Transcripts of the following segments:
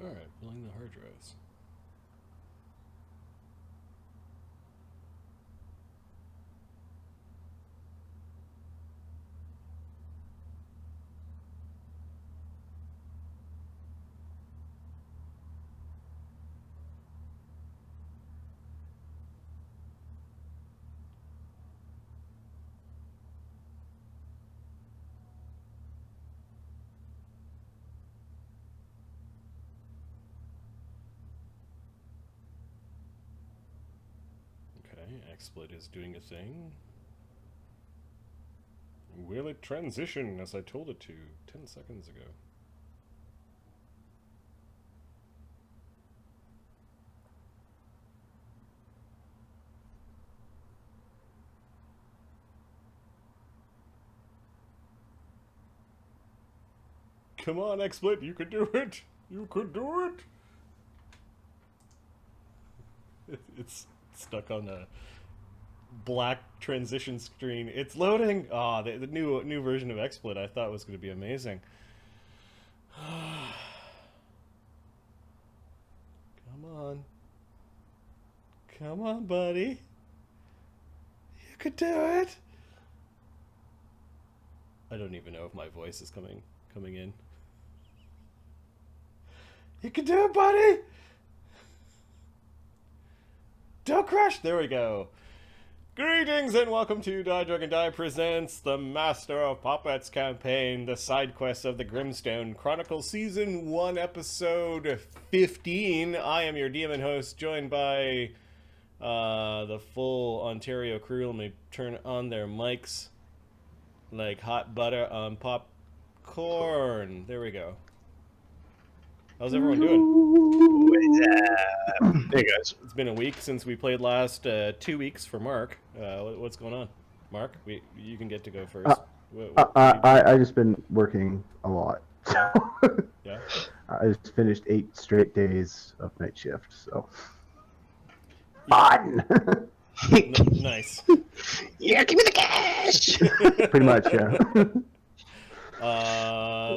Alright, filling the hard drives. XSplit is doing a thing. Will it transition as I told it to 10 seconds ago? Come on, XSplit, you could do it! You could do it! It's stuck on a black transition screen. It's loading! Ah, the new version of XSplit I thought was going to be amazing. Come on. Come on, buddy. You could do it! I don't even know if my voice is coming in. You can do it, buddy! Don't crash! There we go. Greetings and welcome to Die Dragon Die presents the Master of Puppets campaign, the side quest of the Grimstone Chronicles Season 1, Episode 15. I am your DM and host, joined by the full Ontario crew. Let me turn on their mics like hot butter on popcorn. There we go. How's everyone doing? Hey guys. It's been a week since we played last. 2 weeks for Mark. What's going on? Mark, you can get to go first. I just been working a lot. Yeah. I just finished 8 straight days of night shift, so fun. Nice. Yeah, give me the cash. Pretty much, yeah.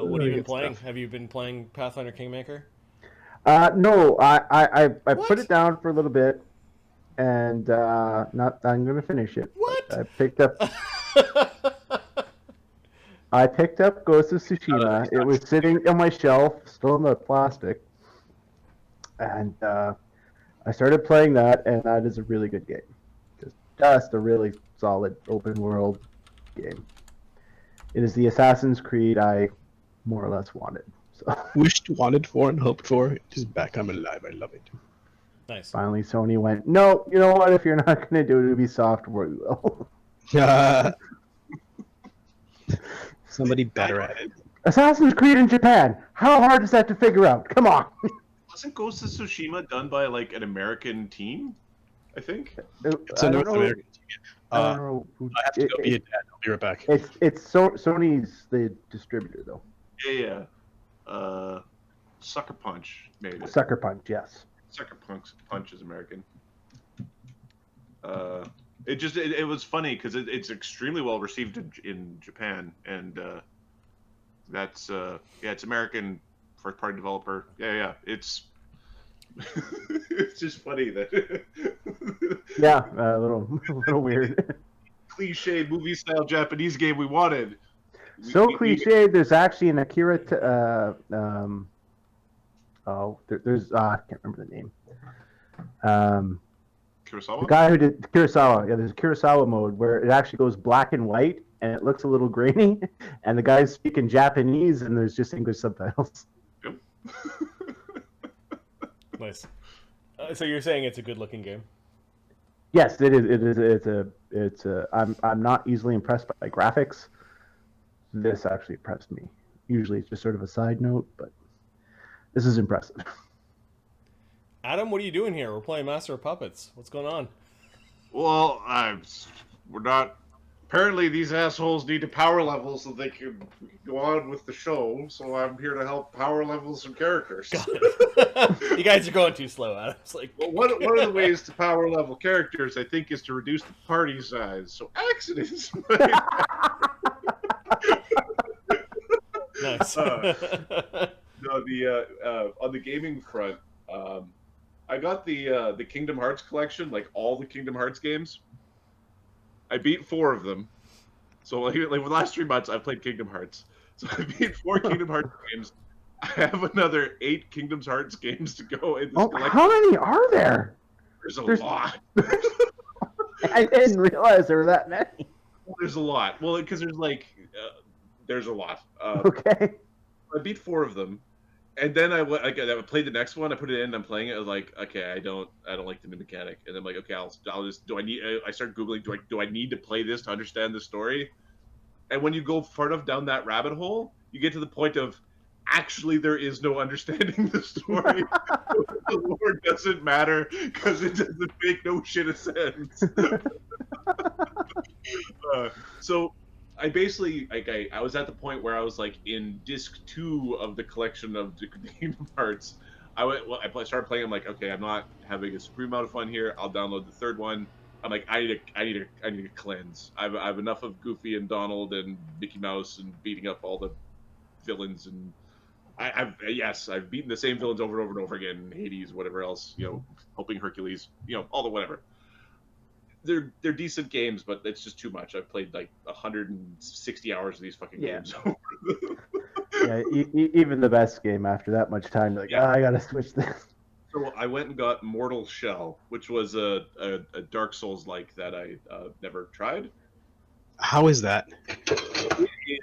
What have you been playing? Have you been playing Pathfinder Kingmaker? No, I What? put it down for a little bit, and I'm gonna finish it. What? I picked up Ghost of Tsushima. It was sitting on my shelf, still in the plastic, and I started playing that, and that is a really good game. Just a really solid open world game. It is the Assassin's Creed I more or less wanted. So Wished, wanted for, and hoped for. It is back. I'm alive. I love it. Nice. finally Sony went, no, you know what? If you're not going to do it, it'll be software, we will. Somebody better at it. Assassin's Creed in Japan. How hard is that to figure out? Come on. Wasn't Ghost of Tsushima done by like an American team? I think. It's a North American team. I don't know who, I have to go be a dad. I'll be right back. Sony's the distributor, though. Yeah. Sucker Punch made it. Sucker Punch, yes. Sucker Punch is American. It was funny because it's extremely well received in Japan, and that's it's American first party developer. Yeah, it's it's just funny that Yeah, a little weird. cliche movie style Japanese game we wanted. So cliche. There's actually an Akira. There's I can't remember the name. Kurosawa? The guy who did Kurosawa. Yeah, there's a Kurosawa mode where it actually goes black and white and it looks a little grainy, and the guy's speaking Japanese and there's just English subtitles. Yep. Nice. So you're saying it's a good-looking game? Yes, it is. It's a. I'm not easily impressed by graphics. This actually impressed me. Usually it's just sort of a side note, but this is impressive. Adam, what are you doing here? We're playing Master of Puppets. What's going on? Well, we're not. Apparently, these assholes need a power level so they can go on with the show. So I'm here to help power level some characters. You guys are going too slow, Adam. It's like... Well, one of the ways to power level characters, I think, is to reduce the party size. So accidents. Nice. No, On the gaming front, I got the Kingdom Hearts collection, like all the Kingdom Hearts games. I beat 4 of them. So like for the last 3 months, I've played Kingdom Hearts. So I beat 4 Kingdom Hearts games. I have another 8 Kingdom Hearts games to go in this collection. How many are there? There's a lot. I didn't realize there were that many. There's a lot. Well, because there's a lot. Okay. I beat 4 of them, and then I played the next one. I put it in. I'm playing it. I was like, okay, I don't like the new mechanic. And I'm like, okay, I'll just. Do I need? I start googling. Do I need to play this to understand the story? And when you go far enough down that rabbit hole, you get to the point of actually there is no understanding the story. The lore doesn't matter because it doesn't make no shit of sense. So I basically I was at the point where I was like in disc 2 of the collection of the Kingdom Hearts. I started playing. I'm like, okay, I'm not having a supreme amount of fun here. I'll download the 3rd one. I'm like, I need a cleanse. I've enough of Goofy and Donald and Mickey Mouse and beating up all the villains, and I've beaten the same villains over and over and over again. Hades, whatever else, helping Hercules, all the whatever. They're decent games, but it's just too much. I've played like 160 hours of these fucking games. Yeah, even the best game after that much time, like, I gotta switch this. So I went and got Mortal Shell, which was a Dark Souls like that I never tried. How is that?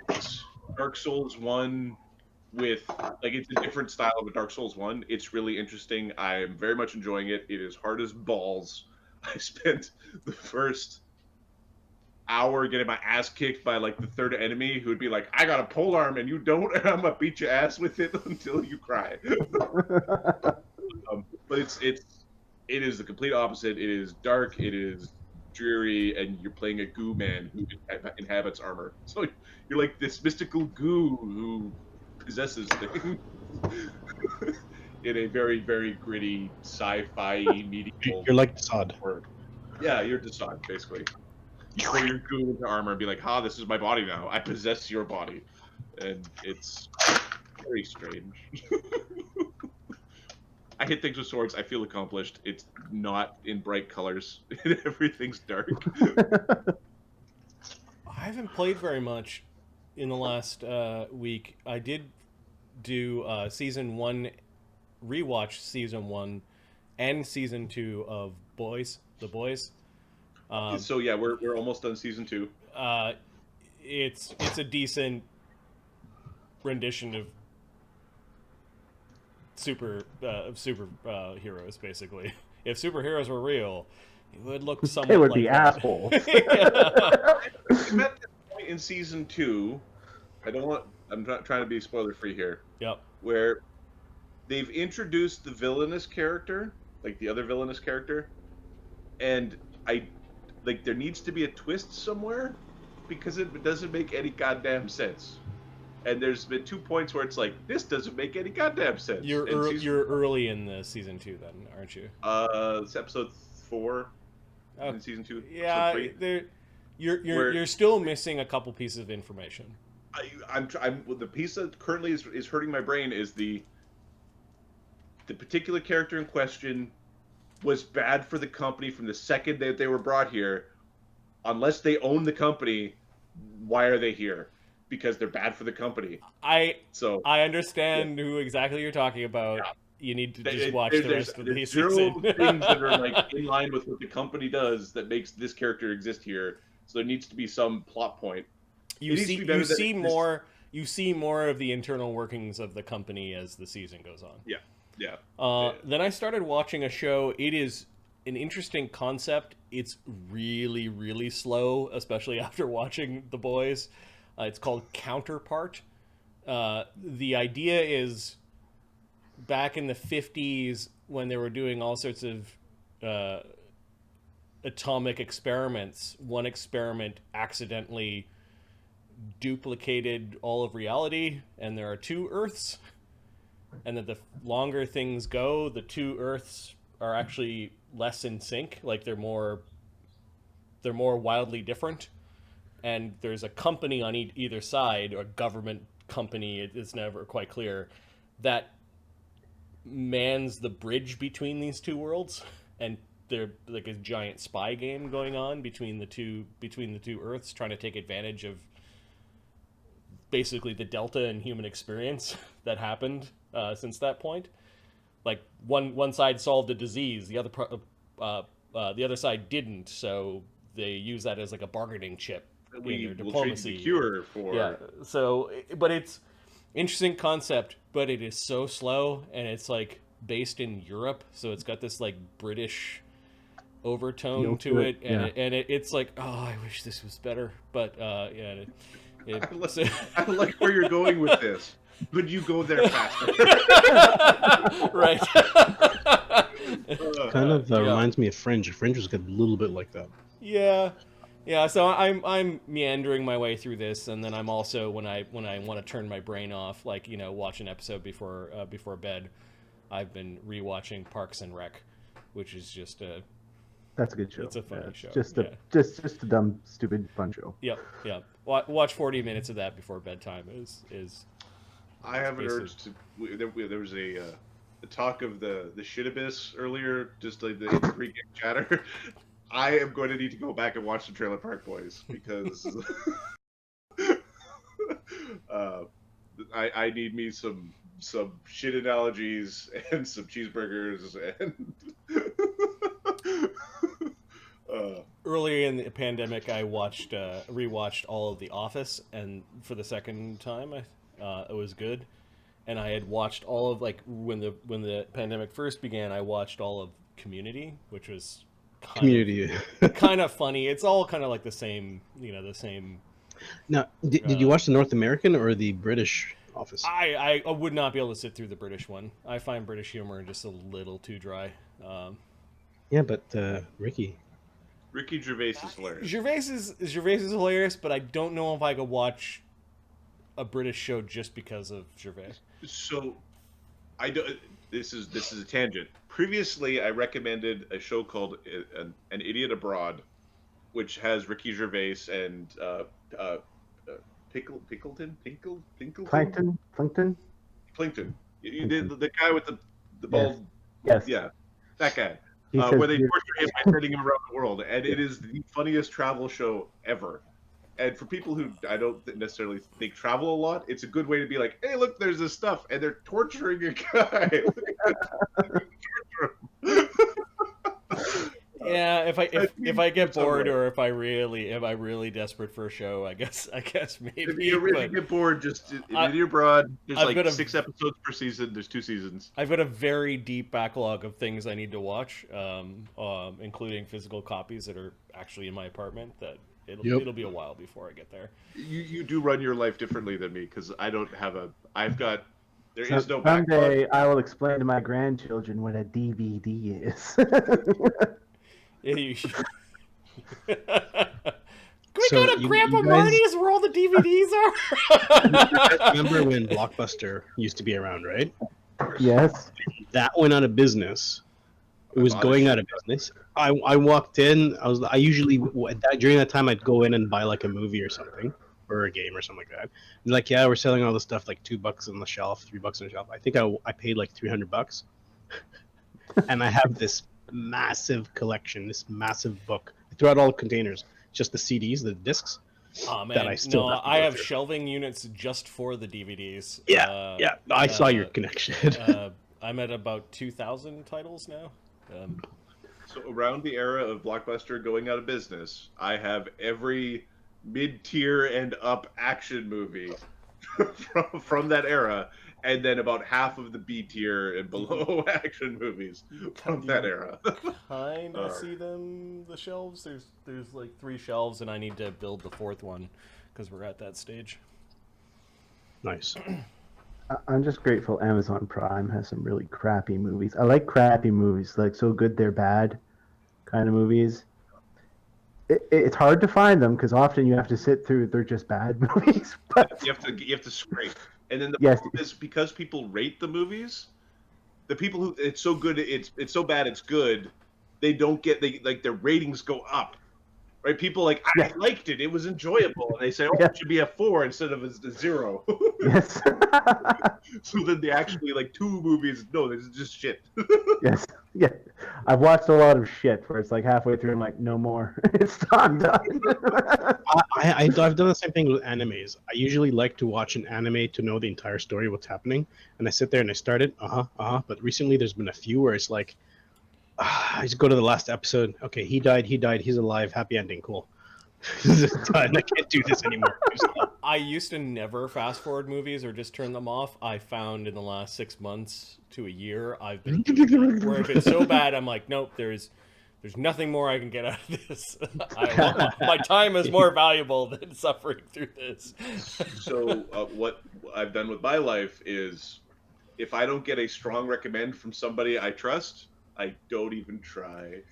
It's Dark Souls 1 with it's a different style of a Dark Souls 1. It's really interesting. I am very much enjoying it. It is hard as balls. I spent the first hour getting my ass kicked by like the 3rd enemy who would be like, I got a polearm and you don't, and I'm gonna beat your ass with it until you cry. But it is the complete opposite. It is dark, it is dreary, and you're playing a goo man who inhabits armor. So you're like this mystical goo who possesses things. In a very, very gritty sci-fi medieval. You're like Assad. Yeah, you're Assad, basically. You throw your goo into armor and be like, this is my body now. I possess your body. And it's very strange. I hit things with swords. I feel accomplished. It's not in bright colors. Everything's dark. I haven't played very much in the last week. I did do Season 1, rewatch Season 1 and Season 2 of The Boys. So yeah, we're almost done Season 2. It's a decent rendition of heroes, basically. If superheroes were real, it would look somewhat They would like be that. assholes. I'm at this point in Season 2. I'm not trying to be spoiler free here. Yep. Where they've introduced the villainous character, like the other villainous character, and there needs to be a twist somewhere because it doesn't make any goddamn sense. And there's been 2 points where it's like, this doesn't make any goddamn sense. You're early in the Season 2 then, aren't you? It's episode 4 in Season 2. Yeah, you're still missing a couple pieces of information. The piece that currently is hurting my brain is the particular character in question was bad for the company from the second that they were brought here. Unless they own the company, why are they here? Because they're bad for the company. I understand who exactly you're talking about. Yeah. You need to just watch the rest of the season. Zero things that are in line with what the company does that makes this character exist here. So there needs to be some plot point. You see more of the internal workings of the company as the season goes on. Yeah. Then I started watching a show. It is an interesting concept. It's really, really slow, especially after watching The Boys. It's called Counterpart. The idea is back in the 50s when they were doing all sorts of atomic experiments, one experiment accidentally duplicated all of reality, and there are 2 Earths, and that the longer things go, the 2 Earths are actually less in sync, like they're more wildly different, and there's a company on either side, or a government company, it's never quite clear, that mans the bridge between these two worlds, and there's like a giant spy game going on between the two Earths, trying to take advantage of basically the delta in human experience that happened since that point. Like one side solved a disease, the other side didn't, so they use that as like a bargaining chip in their We'll trade diplomacy. the cure for. Yeah. So, but it's interesting concept, but it is so slow, and it's like based in Europe, so it's got this like British overtone to it, and it's like, oh, I wish this was better, but yeah. I like where you're going with this. But you go there faster. Right. Kind of reminds me of Fringe. Fringe was a little bit like that. Yeah. So I'm meandering my way through this, and then I'm also when I want to turn my brain off, like watch an episode before bed. I've been rewatching Parks and Rec, which is just a. That's a good show. It's a funny show. Just a dumb, stupid, fun show. Yep. Watch 40 minutes of that before bedtime is. I have an urge to. There was a talk of the shit abyss earlier, just like the pre-game chatter. I am going to need to go back and watch the Trailer Park Boys because I need me some shit analogies and some cheeseburgers and. Earlier in the pandemic, I rewatched all of The Office, and for the second time, it was good. And I had watched all of when the pandemic first began. I watched all of Community, which was kind of funny. It's all kind of like the same, the same. Now, did you watch the North American or the British Office? I would not be able to sit through the British one. I find British humor just a little too dry. Yeah, but Ricky Gervais is hilarious. Gervais is hilarious, but I don't know if I could watch a British show just because of Gervais. So, this is a tangent. Previously, I recommended a show called An Idiot Abroad, which has Ricky Gervais and Plankton. You did the guy with the bald. Yes. Yeah, that guy. Where they torture him by sending him around the world, and it is the funniest travel show ever. And for people who I don't necessarily think travel a lot, it's a good way to be like, hey, look, there's this stuff, and they're torturing a guy. Yeah, if I get bored or if I'm really desperate for a show, I guess maybe. If you really get bored, just Idiot Abroad. There's 6 episodes per season. There's 2 seasons. I've got a very deep backlog of things I need to watch, including physical copies that are actually in my apartment. That it'll be a while before I get there. You do run your life differently than me because I don't have there is no backlog. Someday backlog. I will explain to my grandchildren what a DVD is. Yeah, you should. Can we go to Grandpa Marty's where all the DVDs are? Remember when Blockbuster used to be around, right? Yes. That went out of business. It was going out of business. I walked in. I usually during that time I'd go in and buy like a movie or something or a game or something like that. And like, yeah, we're selling all this stuff like $2 on the shelf, $3 on the shelf. I think I paid like $300, and I have this massive collection, this massive book. I threw out all the containers, just the CDs, the discs. Oh man, that I still I have shelving units just for the DVDs. Yeah, I saw your connection. I'm at about 2,000 titles now. So around the era of Blockbuster going out of business, I have every mid-tier and up action movie from that era, and then about half of the B-tier and below action movies from that era. Kind of see the shelves. There's like 3 shelves, and I need to build the 4th one because we're at that stage. Nice. I'm just grateful Amazon Prime has some really crappy movies. I like crappy movies, like so good they're bad kind of movies. It's hard to find them because often you have to sit through they're just bad movies. But you have to scrape. And then the problem is because people rate the movies, the people who it's so good, it's so bad, it's good. They don't get their ratings go up, right? People like, I liked it. It was enjoyable. And they say, oh, Yeah. it should be a 4 instead of a 0. Yes. So then they actually, like, 2 movies, no, this is just shit. Yes. Yeah. I've watched a lot of shit where it's like halfway through, I'm like, no more. It's done. I've done the same thing with animes. I usually like to watch an anime to know the entire story, what's happening, and I sit there and I start it, but recently there's been a few where it's like, I just go to the last episode, okay, he died, he's alive, happy ending, cool. It's done. I can't do this anymore. I used to never fast forward movies or just turn them off. I found in the last 6 months to a year, I've been doing that. Where if it's so bad, I'm like, nope, there's nothing more I can get out of this. My time is more valuable than suffering through this. So what I've done with my life is, if I don't get a strong recommend from somebody I trust, I don't even try.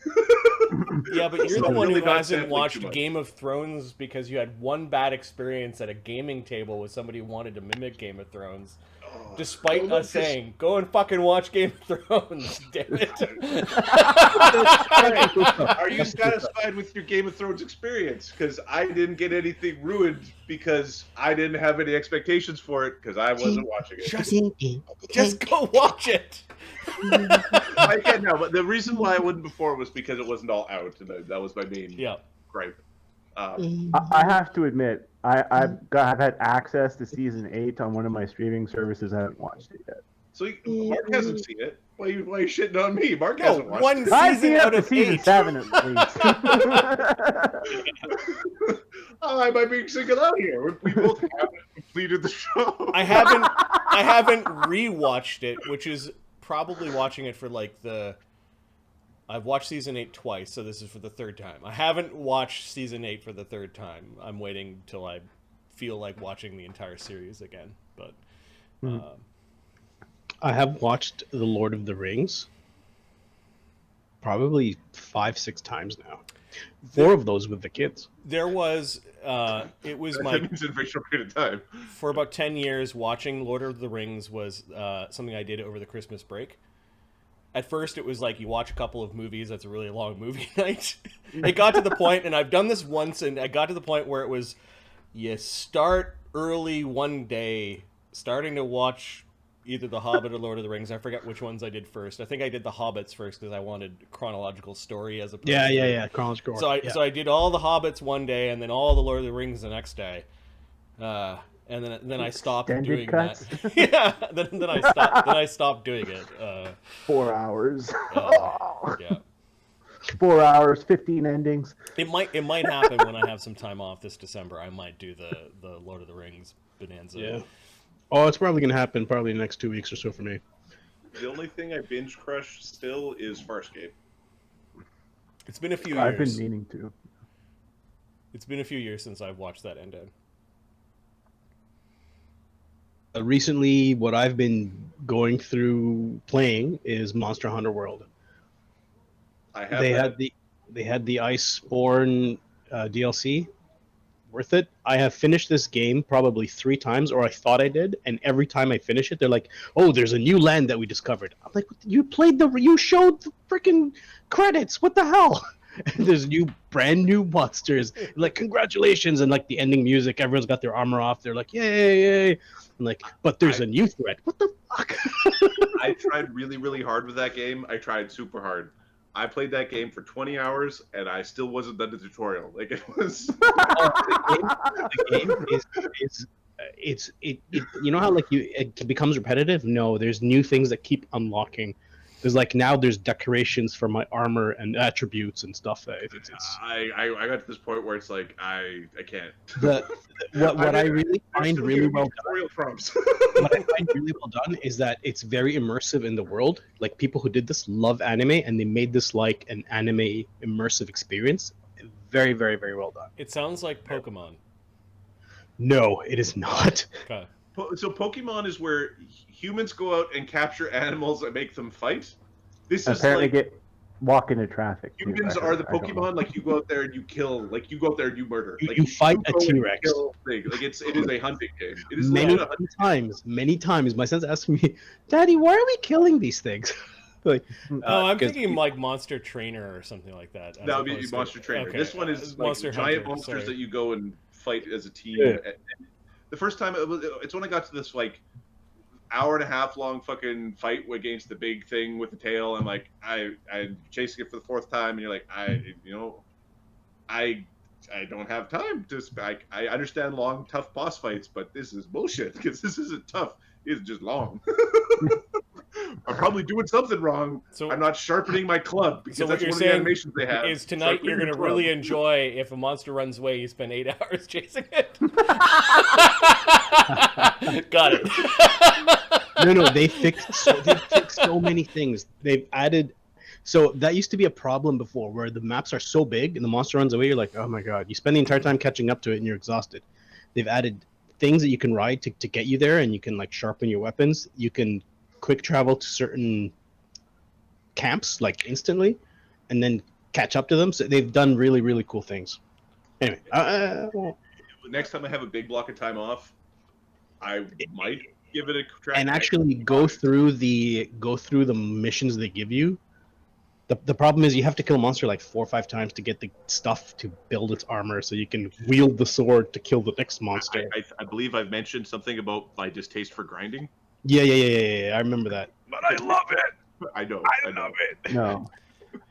Yeah, but you're So the I'm one really who not hasn't sampling too watched much. Game of Thrones because you had one bad experience at a gaming table with somebody who wanted to mimic Game of Thrones. Oh, Despite well, us saying, go and fucking watch Game of Thrones, damn it. Are you satisfied with your Game of Thrones experience? Because I didn't get anything ruined because I didn't have any expectations for it because I wasn't watching it. Just go watch it. I can now, but the reason why I wouldn't before was because it wasn't all out, and that was my main gripe. I have to admit, I've had access to season 8 on one of my streaming services. I haven't watched it yet. So Mark hasn't seen it. Why are you shitting on me? Mark No, hasn't watched one it. I've seen season up out to of season 8. 7 at least. Oh, am I being singled out here? We both haven't completed the show. I haven't rewatched it, which is probably watching it for like I've watched season 8 twice, so this is for the 3rd time. I haven't watched season 8 for the 3rd time. I'm waiting till I feel like watching the entire series again. But I have watched The Lord of the Rings probably 5-6 times now. 4 of those with the kids. There was it was That my means in a very short period of time. for about 10 years watching Lord of the Rings was something I did over the Christmas break. At first, it was like you watch a couple of movies. That's a really long movie night. It got to the point, and I've done this once, and I got to the point where it was you start early one day, starting to watch either The Hobbit or Lord of the Rings. I forget which ones I did first. I think I did The Hobbits first because I wanted chronological story as opposed to... Yeah. Chronological. So I did all the Hobbits one day, and then all the Lord of the Rings the next day. And then I stopped Extended doing cuts? that. Yeah. Then I stopped doing it. 4 hours. Yeah. 4 hours, 15 endings. It might happen when I have some time off this December. I might do the Lord of the Rings bonanza. Yeah. Oh, it's probably going to happen probably in the next 2 weeks or so for me. The only thing I binge crush still is Farscape. It's been a few years. I've been meaning to. It's been a few years since I've watched that end. Recently, what I've been going through playing is Monster Hunter World. I have They that. had the Iceborne DLC. Worth it. I have finished this game probably 3 times, or I thought I did, and every time I finish it, they're like, "Oh, there's a new land that we discovered." I'm like, "You showed the freaking credits. What the hell?" And there's brand new monsters. Like, congratulations, and like the ending music, everyone's got their armor off. They're like, "Yay!" I'm like, "But there's a new threat. What the fuck?" I tried really, really hard with that game. I tried super hard. I played that game for 20 hours, and I still wasn't done the tutorial. Like, it was... The game is you know how like it becomes repetitive? No, there's new things that keep unlocking. There's like now there's decorations for my armor and attributes and stuff. I got to this point where it's like I can't. What I really find really well done. Tutorial prompts. What I find really well done is that it's very immersive in the world. Like, people who did this love anime, and they made this like an anime immersive experience. Very, very, very well done. It sounds like Pokemon. No, it is not. Okay. So Pokemon is where humans go out and capture animals and make them fight. This is Apparently like walk into traffic. too, humans I are the heard. I don't know. Pokemon. Like, you go out there and you kill. Like, you go out there and you murder. Like, You fight a go and T-Rex. kill thing. Like, it is a hunting game. It is Many legit a hunting times, my son's asking me, "Daddy, why are we killing these things?" Like, Oh, I'm 'cause thinking like Monster Trainer or something like that. That would be Monster Trainer. Okay, This one is like Monster giant Hunter, monsters sorry. that you go and fight as a team. Yeah. The first time it's when I got to this like hour and a half long fucking fight against the big thing with the tail. I'm like, I'm chasing it for the fourth time, and you're like, I don't have time to. I understand long, tough boss fights, but this is bullshit because this isn't tough. It's just long. I'm probably doing something wrong. So- I'm not sharpening my club because So what that's you're one of the saying animations they have. is tonight you're Sharpening going to the club. really enjoy if a monster runs away, you spend 8 hours chasing it. Got it. no, they fixed so many things. They've added. So that used to be a problem before, where the maps are so big and the monster runs away. You're like, oh my god! You spend the entire time catching up to it and you're exhausted. They've added things that you can ride to get you there, and you can like sharpen your weapons. You can quick travel to certain camps like instantly, and then catch up to them. So they've done really, really cool things. Anyway, Next time I have a big block of time off, I might give it a try. and actually go through the missions they give you. The problem is you have to kill a monster like 4 or 5 times to get the stuff to build its armor, so you can wield the sword to kill the next monster. I believe I've mentioned something about my distaste for grinding. Yeah. I remember that. But I love it. I know. it. No.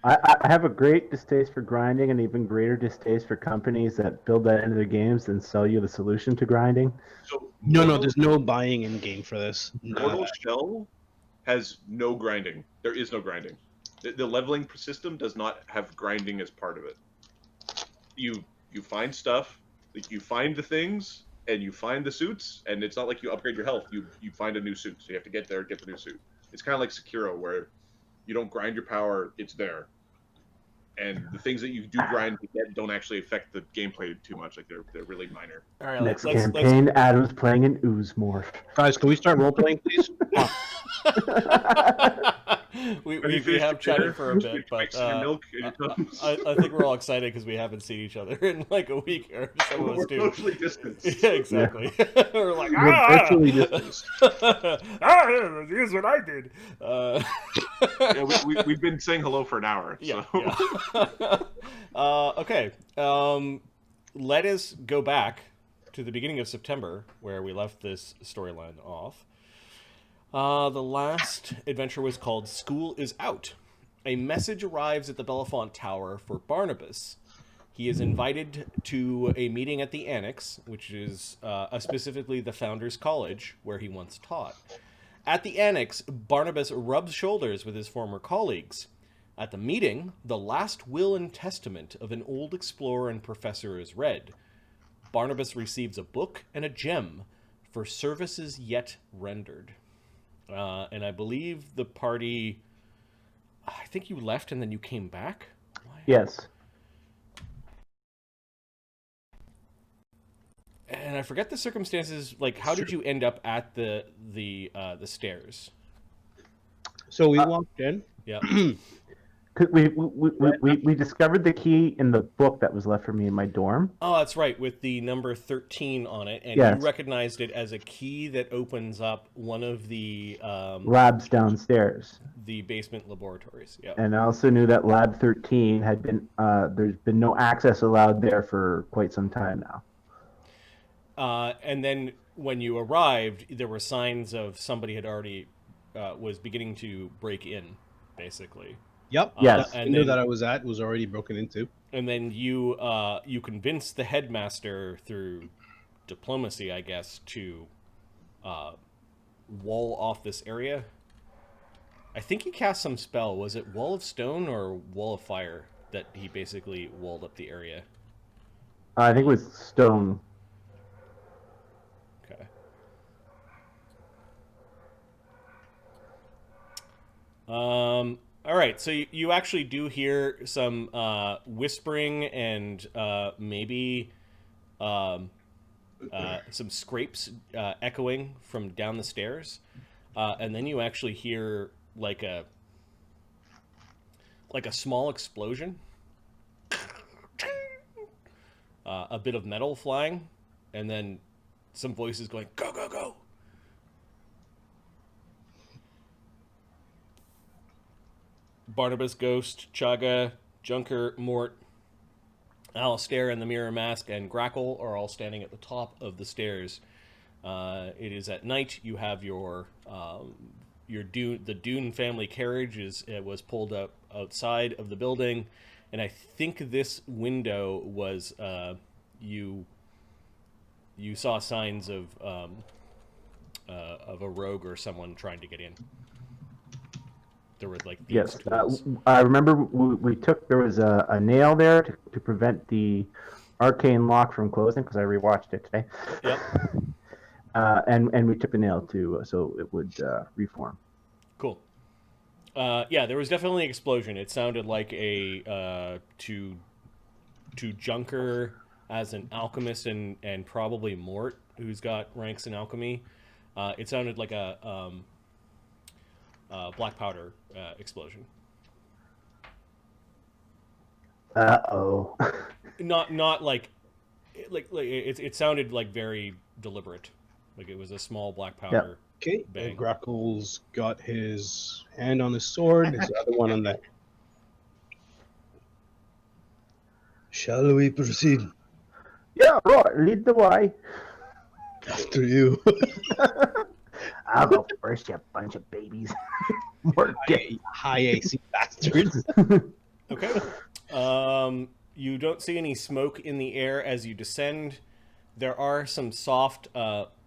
I have a great distaste for grinding and even greater distaste for companies that build that into their games and sell you the solution to grinding. So No, there's no buying in game for this. Mortal Shell has no grinding. There is no grinding. The leveling system does not have grinding as part of it. You find stuff, like you find the things, and you find the suits, and it's not like you upgrade your health. You find a new suit, so you have to get there and get the new suit. It's kind of like Sekiro, where you don't grind your power; it's there. And the things that you do grind to get don't actually affect the gameplay too much. Like they're really minor. All right, Next campaign, Adam's playing an ooze morph. Guys, can we start role playing, please? we have chatted for a bit, but milk in your tubs. I think we're all excited because we haven't seen each other in like a week or so. We're socially distanced. Yeah, exactly. We're like, We're virtually distanced. Here's what I did. Yeah, we've been saying hello for an hour. Yeah. So. Yeah. Okay. Let us go back to the beginning of September, where we left this storyline off. The last adventure was called School is Out. A message arrives at the Belifont Tower for Barnabus. He is invited to a meeting at the Annex, which is specifically the Founders College, where he once taught. At the Annex, Barnabus rubs shoulders with his former colleagues. At the meeting, the last will and testament of an old explorer and professor is read. Barnabus receives a book and a gem for services yet rendered. And I believe the party... I think you left and then you came back? Why? Yes. And I forget the circumstances. Like, how did you end up at the stairs? So we walked in. Yeah. We discovered the key in the book that was left for me in my dorm. Oh, that's right, with the number 13 on it, and Yes. you recognized it as a key that opens up one of the Labs downstairs. the basement laboratories. Yeah. And I also knew that Lab 13 had been there's been no access allowed there for quite some time now. And then when you arrived, there were signs of somebody had already was beginning to break in, basically. Yep. Yes. The window that I was at was already broken into. And then you convinced the headmaster through diplomacy, I guess, to wall off this area. I think he cast some spell. Was it Wall of Stone or Wall of Fire that he basically walled up the area? I think it was stone. Okay. All right, so you actually do hear some whispering and maybe some scrapes echoing from down the stairs, and then you actually hear like a small explosion, a bit of metal flying, and then some voices going, "Go, go, go!" Barnabus, Ghost, Chagga, Junker, Mort, Alistair and the Mirror Mask, and Grakkel are all standing at the top of the stairs. It is at night. You have the Dune family carriage was pulled up outside of the building, and I think this window was you saw signs of a rogue or someone trying to get in. There were like these Yes, tools. I remember there was a nail there to prevent the arcane lock from closing because I rewatched it today. Yep. And we took a nail too, so it would reform. Cool. Yeah, there was definitely an explosion. It sounded like to Junker as an alchemist and probably Mort, who's got ranks in alchemy. It sounded like a black powder explosion. Uh-oh. Not like it sounded like very deliberate. Like it was a small black powder. Okay, bang. Grakkel's got his hand on his sword, his other one on the... Shall we proceed? Yeah, right. Lead the way. After you. I'll go first, you bunch of babies. More High AC bastards. Okay. You don't see any smoke in the air as you descend. There are some soft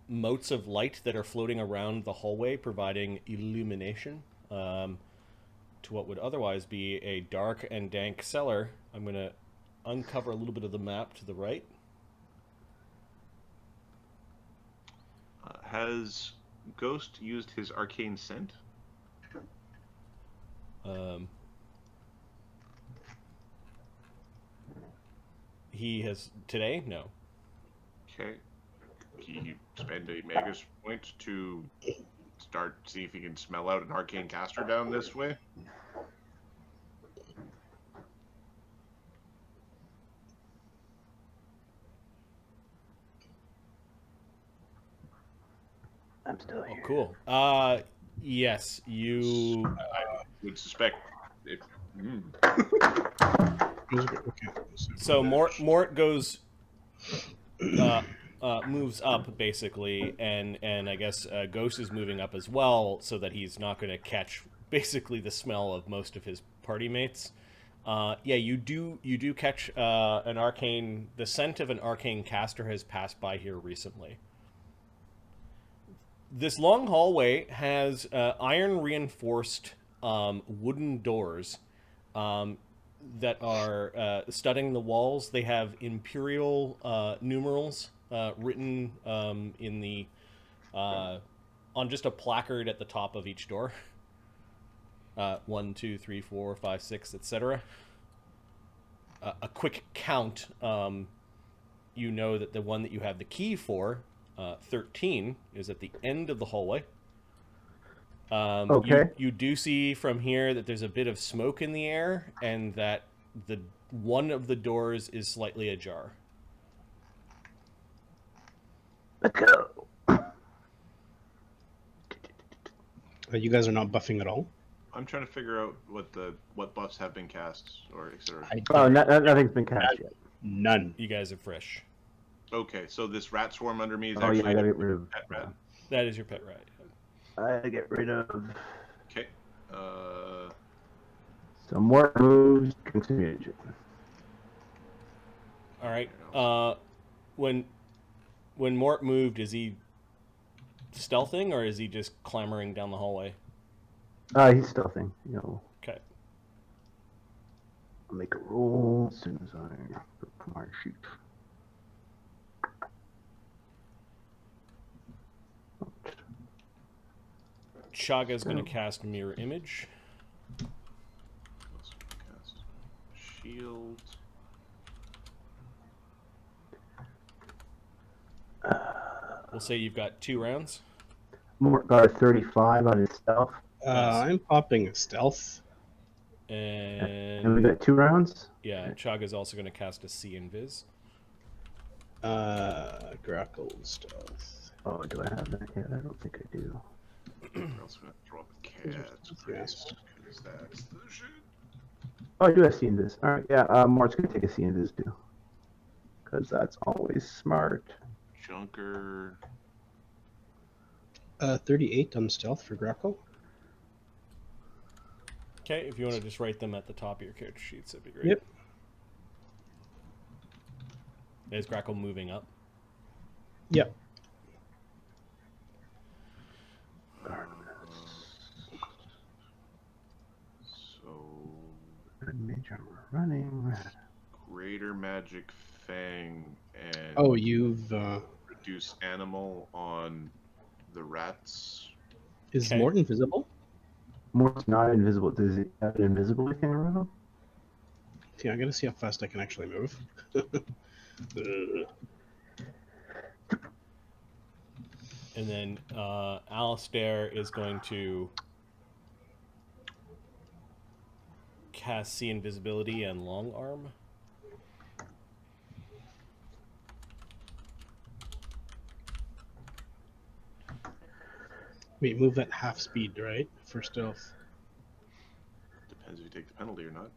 motes of light that are floating around the hallway, providing illumination to what would otherwise be a dark and dank cellar. I'm going to uncover a little bit of the map to the right. Has Ghost used his arcane scent? He has today? No. Okay. Can you spend a Magus point to see if he can smell out an arcane caster down this way? I'm still here. Oh, cool. Yes, you. I would suspect if. So Mort goes, moves up basically, and I guess Ghost is moving up as well, so that he's not going to catch basically the smell of most of his party mates. Yeah, you do catch the scent of an arcane caster has passed by here recently. This long hallway has iron reinforced wooden doors that are studding the walls. They have Imperial numerals written in the on just a placard at the top of each door. 1, 2, 3, 4, 5, 6, etc. A quick count. You know that the one that you have the key for, 13, is at the end of the hallway. Okay. You do see from here that there's a bit of smoke in the air, and that one of the doors is slightly ajar. Let's go. You guys are not buffing at all? I'm trying to figure out what buffs have been cast or etc. Nothing's been cast yet. None. You guys are fresh. Okay, so this rat swarm under me is Oh actually yeah, I gotta get rid of. pet rat. That is your pet rat. I gotta get rid of. Okay. So more moves. Continue. All right. When Mort moved, is he stealthing or is he just clambering down the hallway? He's stealthing. You know. Okay. I'll make a roll as soon as I put my sheet. Chagga's going to cast Mirror Image. Let's cast shield. We'll say you've got 2 rounds. Mort got a 35 on his stealth. I'm popping a stealth. And we got 2 rounds? Yeah, Chagga's also going to cast a See Invis. Grakkel stealth. Oh, do I have that yet? I don't think I do. I'm also gonna throw up a cat. Yes. Is that solution? Oh, I do have C-Invis. All right, yeah, Mort's going to take a C-Invis too. Because that's always smart. Junker. 38 on stealth for Grakkel. Okay, if you want to just write them at the top of your character sheets, that'd be great. Yep. Is Grakkel moving up? Yep. So, Mage armor running. Greater Magic Fang and Oh, you've... reduce animal on the rats. Is Okay. Mort invisible? Mort's not invisible. Does he have an invisibility thing around him? See, I gotta see how fast I can actually move. And then Alistair is going to cast See Invisibility and Long Arm. Wait, move at half speed, right? For stealth. Depends if you take the penalty or not.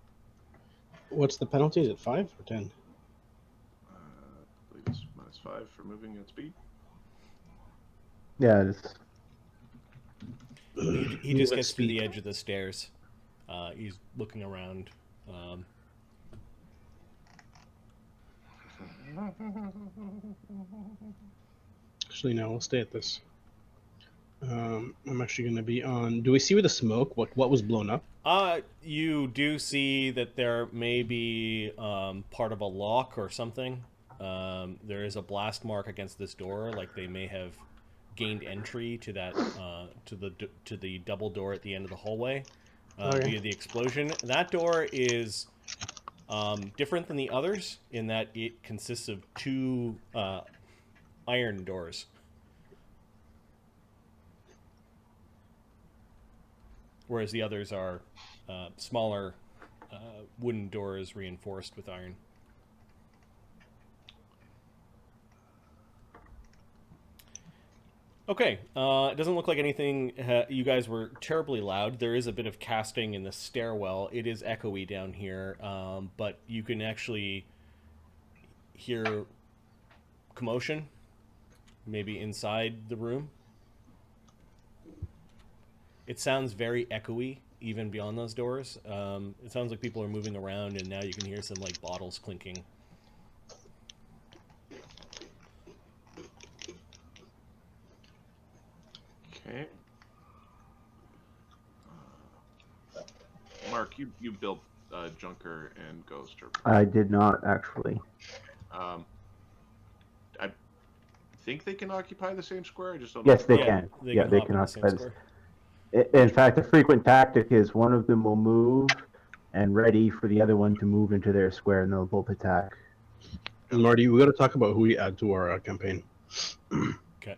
What's the penalty? Is it 5 or 10? I believe it's -5 for moving at speed. Yeah, it's He Move just at gets to the speed. edge of the stairs. He's looking around. Actually, no, we'll stay at this. I'm actually going to be on... Do we see where the smoke? What was blown up? You do see that there may be part of a lock or something. There is a blast mark against this door, like they may have gained entry to that to the double door at the end of the hallway via the explosion. That door is different than the others in that it consists of 2 iron doors. Whereas the others are smaller wooden doors reinforced with iron. Okay, it doesn't look like anything. You guys were terribly loud. There is a bit of casting in the stairwell. It is echoey down here, but you can actually hear commotion, maybe inside the room. It sounds very echoey, even beyond those doors. It sounds like people are moving around, and now you can hear some like bottles clinking. Okay. Mark, you built Junker and Ghost, or I did not actually. I think they can occupy the same square. I just don't. Yes, they Yeah, can. they Yeah, can they hop can in the same occupy this. square. In fact, a frequent tactic is one of them will move and ready for the other one to move into their square, and they'll both attack. And Marty, we got to talk about who we add to our campaign. Okay.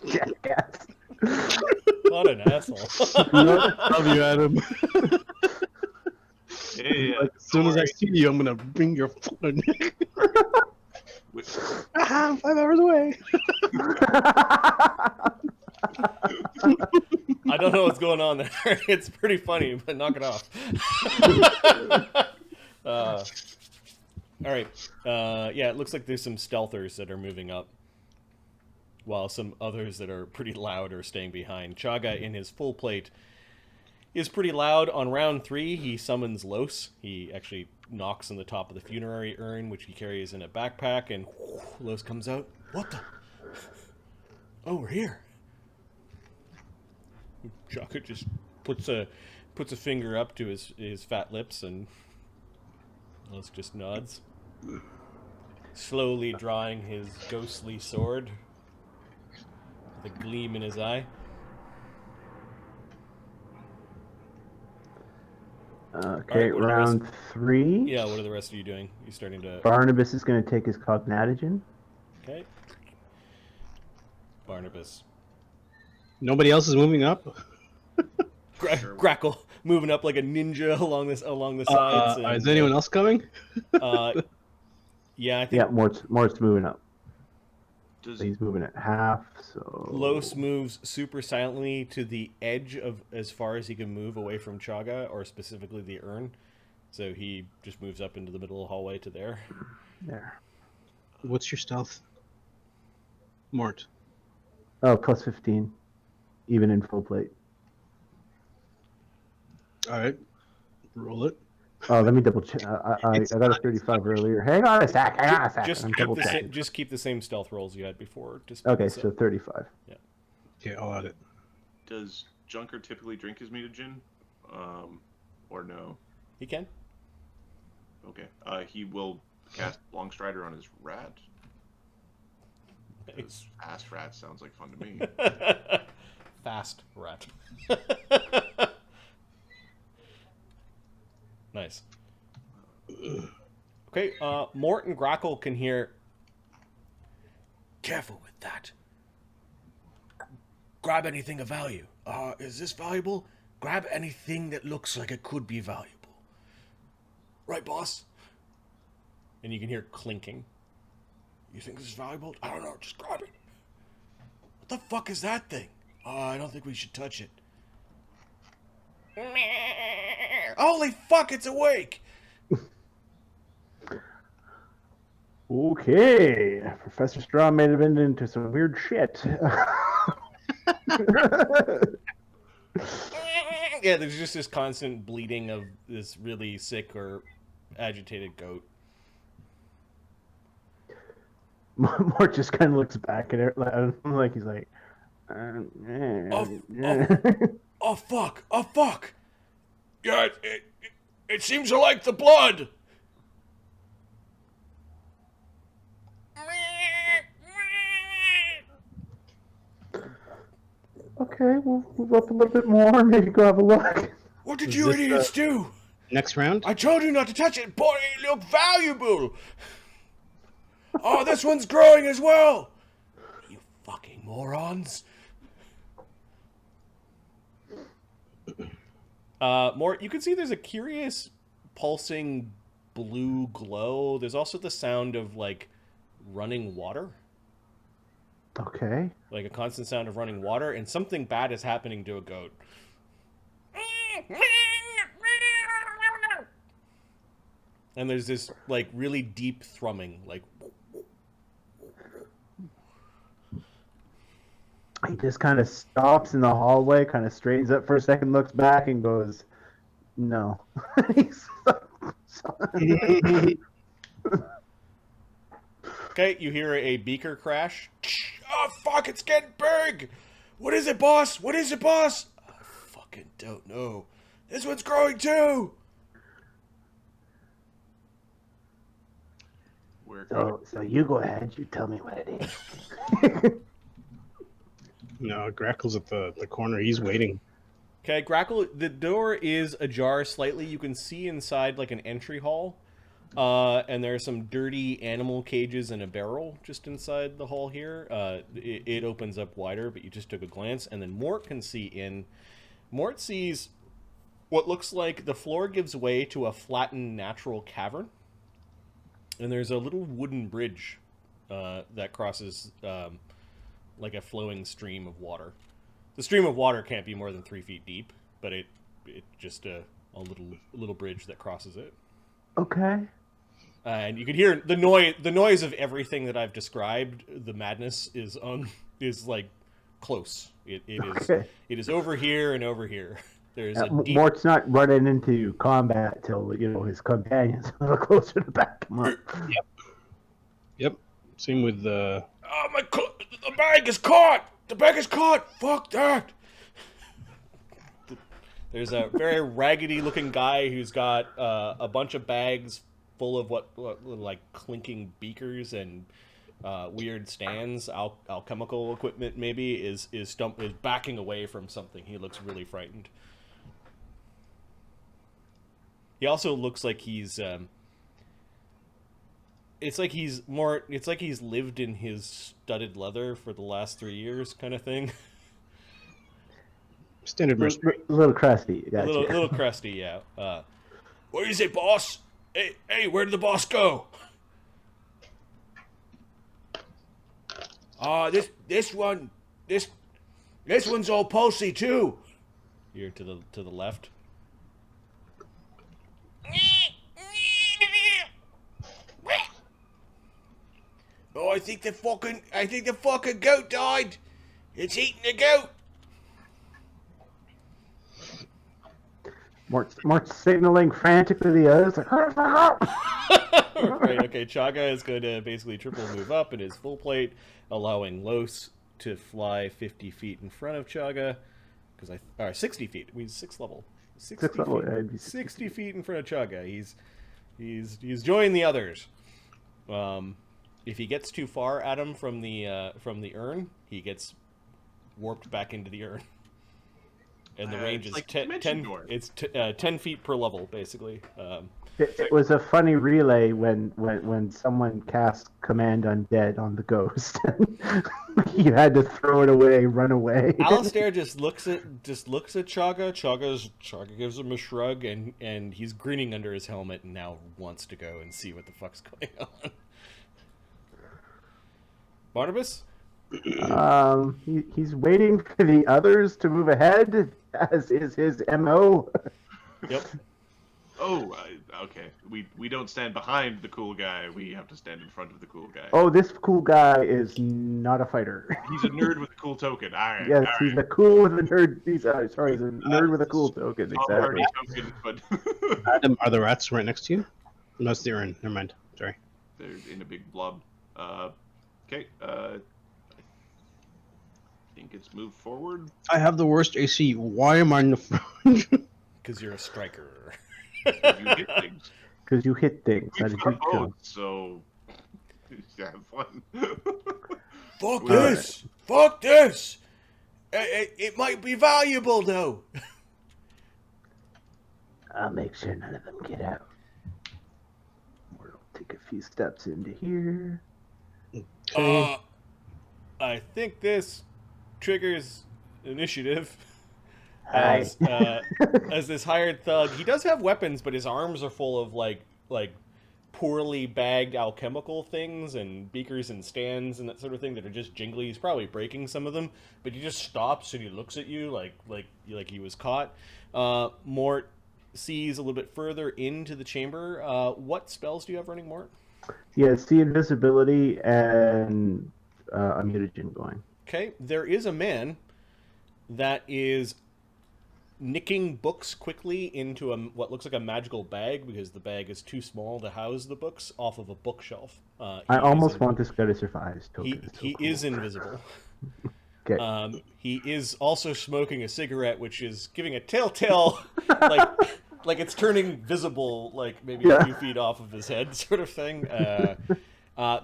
Jackass. What an asshole. Love you, Adam. Yeah. Like, as soon as I see you, I'm gonna bring your phone. I'm 5 hours away. I don't know what's going on there. It's pretty funny, but knock it off. All right. Yeah, it looks like there's some stealthers that are moving up, while some others that are pretty loud are staying behind. Chagga, in his full plate, is pretty loud. On round 3, he summons Los. He actually knocks on the top of the funerary urn, which he carries in a backpack, and Los comes out. What the? Oh, we're here. Chagga just puts a finger up to his fat lips, and Los just nods, slowly drawing his ghostly sword with a gleam in his eye. Okay, Alright, what are the round 3. Yeah, what are the rest of you doing? You starting to... Barnabus is going to take his cognatigen. Okay. Barnabus. Nobody else is moving up. Grakkel moving up like a ninja along the sides. And, Is anyone else coming? Yeah, I think Yeah, Mort's moving up. Does He's moving at half, so... Los moves super silently to the edge of as far as he can move away from Chagga, or specifically the urn. So he just moves up into the middle of the hallway to there. There. What's your stealth, Mort? Oh, plus 15. Even in full plate. All right, roll it. Oh, let me double check. I got a 35 earlier. Hang on a sec. Just I'm keep, double the checking. just keep the same stealth rolls you had before. Just Okay, so 35. Okay, I'll add it. Does Junker typically drink his mutagen? Or no? He can. Okay. He will cast Longstrider on his rat. Because fast rat sounds like fun to me. Fast rat. Nice. Okay, Mort and Grakkel can hear. Careful with that. Grab anything of value. Is this valuable? Grab anything that looks like it could be valuable. Right, boss? And you can hear clinking. You think this is valuable? I don't know, just grab it. What the fuck is that thing? I don't think we should touch it. Holy fuck, it's awake! Okay. Professor Straw may have been into some weird shit. Yeah, there's just this constant bleeding of this really sick or agitated goat. Mort just kind of looks back at it like he's like, Oh fuck! Oh fuck! Yeah, it seems to like the blood! Okay, we'll move up a little bit more, maybe go have a look. What did Is you this, idiots do? Next round? I told you not to touch it, boy, it looked valuable! Oh, this one's growing as well! You fucking morons. Mort, you can see there's a curious pulsing blue glow. There's also the sound of, like, running water. Okay. Like a constant sound of running water, and something bad is happening to a goat. And there's this, like, really deep thrumming, like... He just kind of stops in the hallway, kind of straightens up for a second, looks back, and goes, no. Okay, you hear a beaker crash. Oh, fuck, it's getting big! What is it, boss? What is it, boss? I fucking don't know. This one's growing, too! So you go ahead, you tell me what it is. No, Grakkel's at the corner. He's waiting. Okay, Grakkel, the door is ajar slightly. You can see inside, like, an entry hall. And there are some dirty animal cages and a barrel just inside the hall here. It opens up wider, but you just took a glance. And then Mort can see in. Mort sees what looks like the floor gives way to a flattened natural cavern. And there's a little wooden bridge that crosses like a flowing stream of water. The stream of water can't be more than 3 feet deep, but it just a little bridge that crosses it. Okay. And you can hear the noise of everything that I've described. The madness is like close. It is over here and over here. There's a deep... Mort's not running into combat till his companions a little closer to back him up. Yep. Same with Oh the bag is caught. The bag is caught. Fuck that. There's a very raggedy-looking guy who's got a bunch of bags full of what like clinking beakers and weird stands, alchemical equipment. Maybe is backing away from something. He looks really frightened. He also looks like he's. It's like he's lived in his studded leather for the last 3 years, kind of thing. standard mercenary. A little crusty. Gotcha. A little crusty, yeah. What is it, boss? Hey, where did the boss go? This one's all pulsy too. Here to the left. Oh, I think the fucking goat died. It's eating the goat. Mort's signaling frantically to the others. Like, Right, okay, Chagga is going to basically triple move up in his full plate, allowing Los to fly 50 feet in front of Chagga. 60 feet. He's 6th level. 60 Sixth level, feet, yeah, he'd be 60 feet in front of Chagga. He's joined the others. If he gets too far at him from the urn, he gets warped back into the urn. And the range is like 10 feet per level, basically. It was a funny relay when someone cast Command Undead on the ghost. You had to throw it away, run away. Alistair just looks at Chagga. Chagga gives him a shrug, and he's grinning under his helmet and now wants to go and see what the fuck's going on. Barnabus? He's waiting for the others to move ahead, as is his MO. Yep. Oh, okay. We don't stand behind the cool guy. We have to stand in front of the cool guy. Oh, this cool guy is not a fighter. He's a nerd with a cool token. All right. Yes, all right. he's a cool with a nerd. He's a nerd with a cool token. Top Exactly. party token, but Adam, are the rats right next to you? No, it's the urn. Never mind. Sorry. they're in a big blob. Okay. I think it's moved forward. I have the worst AC. Why am I in the front? Because you're a striker. You hit things. Because you hit things. We That is got good too. both, so have fun. Fuck this! Fuck this! It might be valuable, though. I'll make sure none of them get out. We'll take a few steps into here. I think this triggers initiative. Hi. As this hired thug, he does have weapons, but his arms are full of like poorly bagged alchemical things and beakers and stands and that sort of thing that are just jingly. He's probably breaking some of them, but he just stops and he looks at you like he was caught. Mort sees a little bit further into the chamber. What spells do you have running, Mort? Yeah, see invisibility and a mutagen going. Okay, there is a man that is nicking books quickly into what looks like a magical bag, because the bag is too small to house the books, off of a bookshelf. I almost want this guy to survive his token. He is invisible. Okay. He is also smoking a cigarette, which is giving a telltale, like it's turning visible, like maybe a few feet off of his head, sort of thing.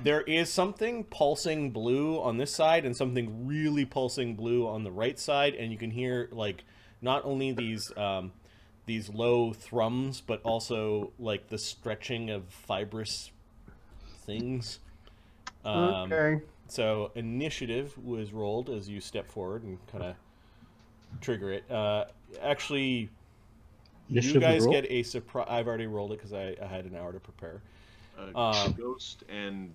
There is something pulsing blue on this side and something really pulsing blue on the right side, and you can hear like not only these low thrums, but also like the stretching of fibrous things. Okay. So initiative was rolled as you step forward and kind of trigger it. Actually, Initiative you guys roll? get a surprise. I've already rolled it because I had an hour to prepare. Ghost and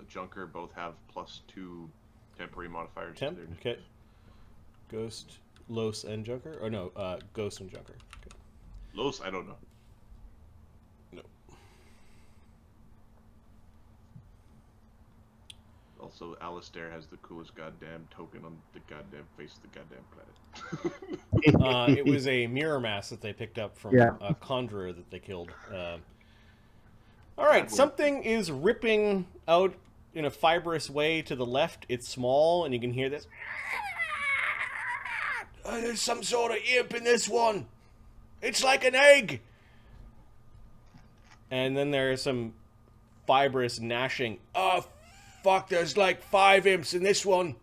Junker both have +2 temporary modifiers to their initiative. Okay. Ghost, Los, and Junker? Or no, Ghost and Junker. Okay. Los, I don't know. No. Also, Alistair has the coolest goddamn token on the goddamn face of the goddamn planet. It was a mirror mask that they picked up from a conjurer that they killed. All right, something is ripping out in a fibrous way to the left. It's small, and you can hear this. There's some sort of imp in this one. It's like an egg. And then there's some fibrous gnashing. Oh, fuck, there's like 5 imps in this one.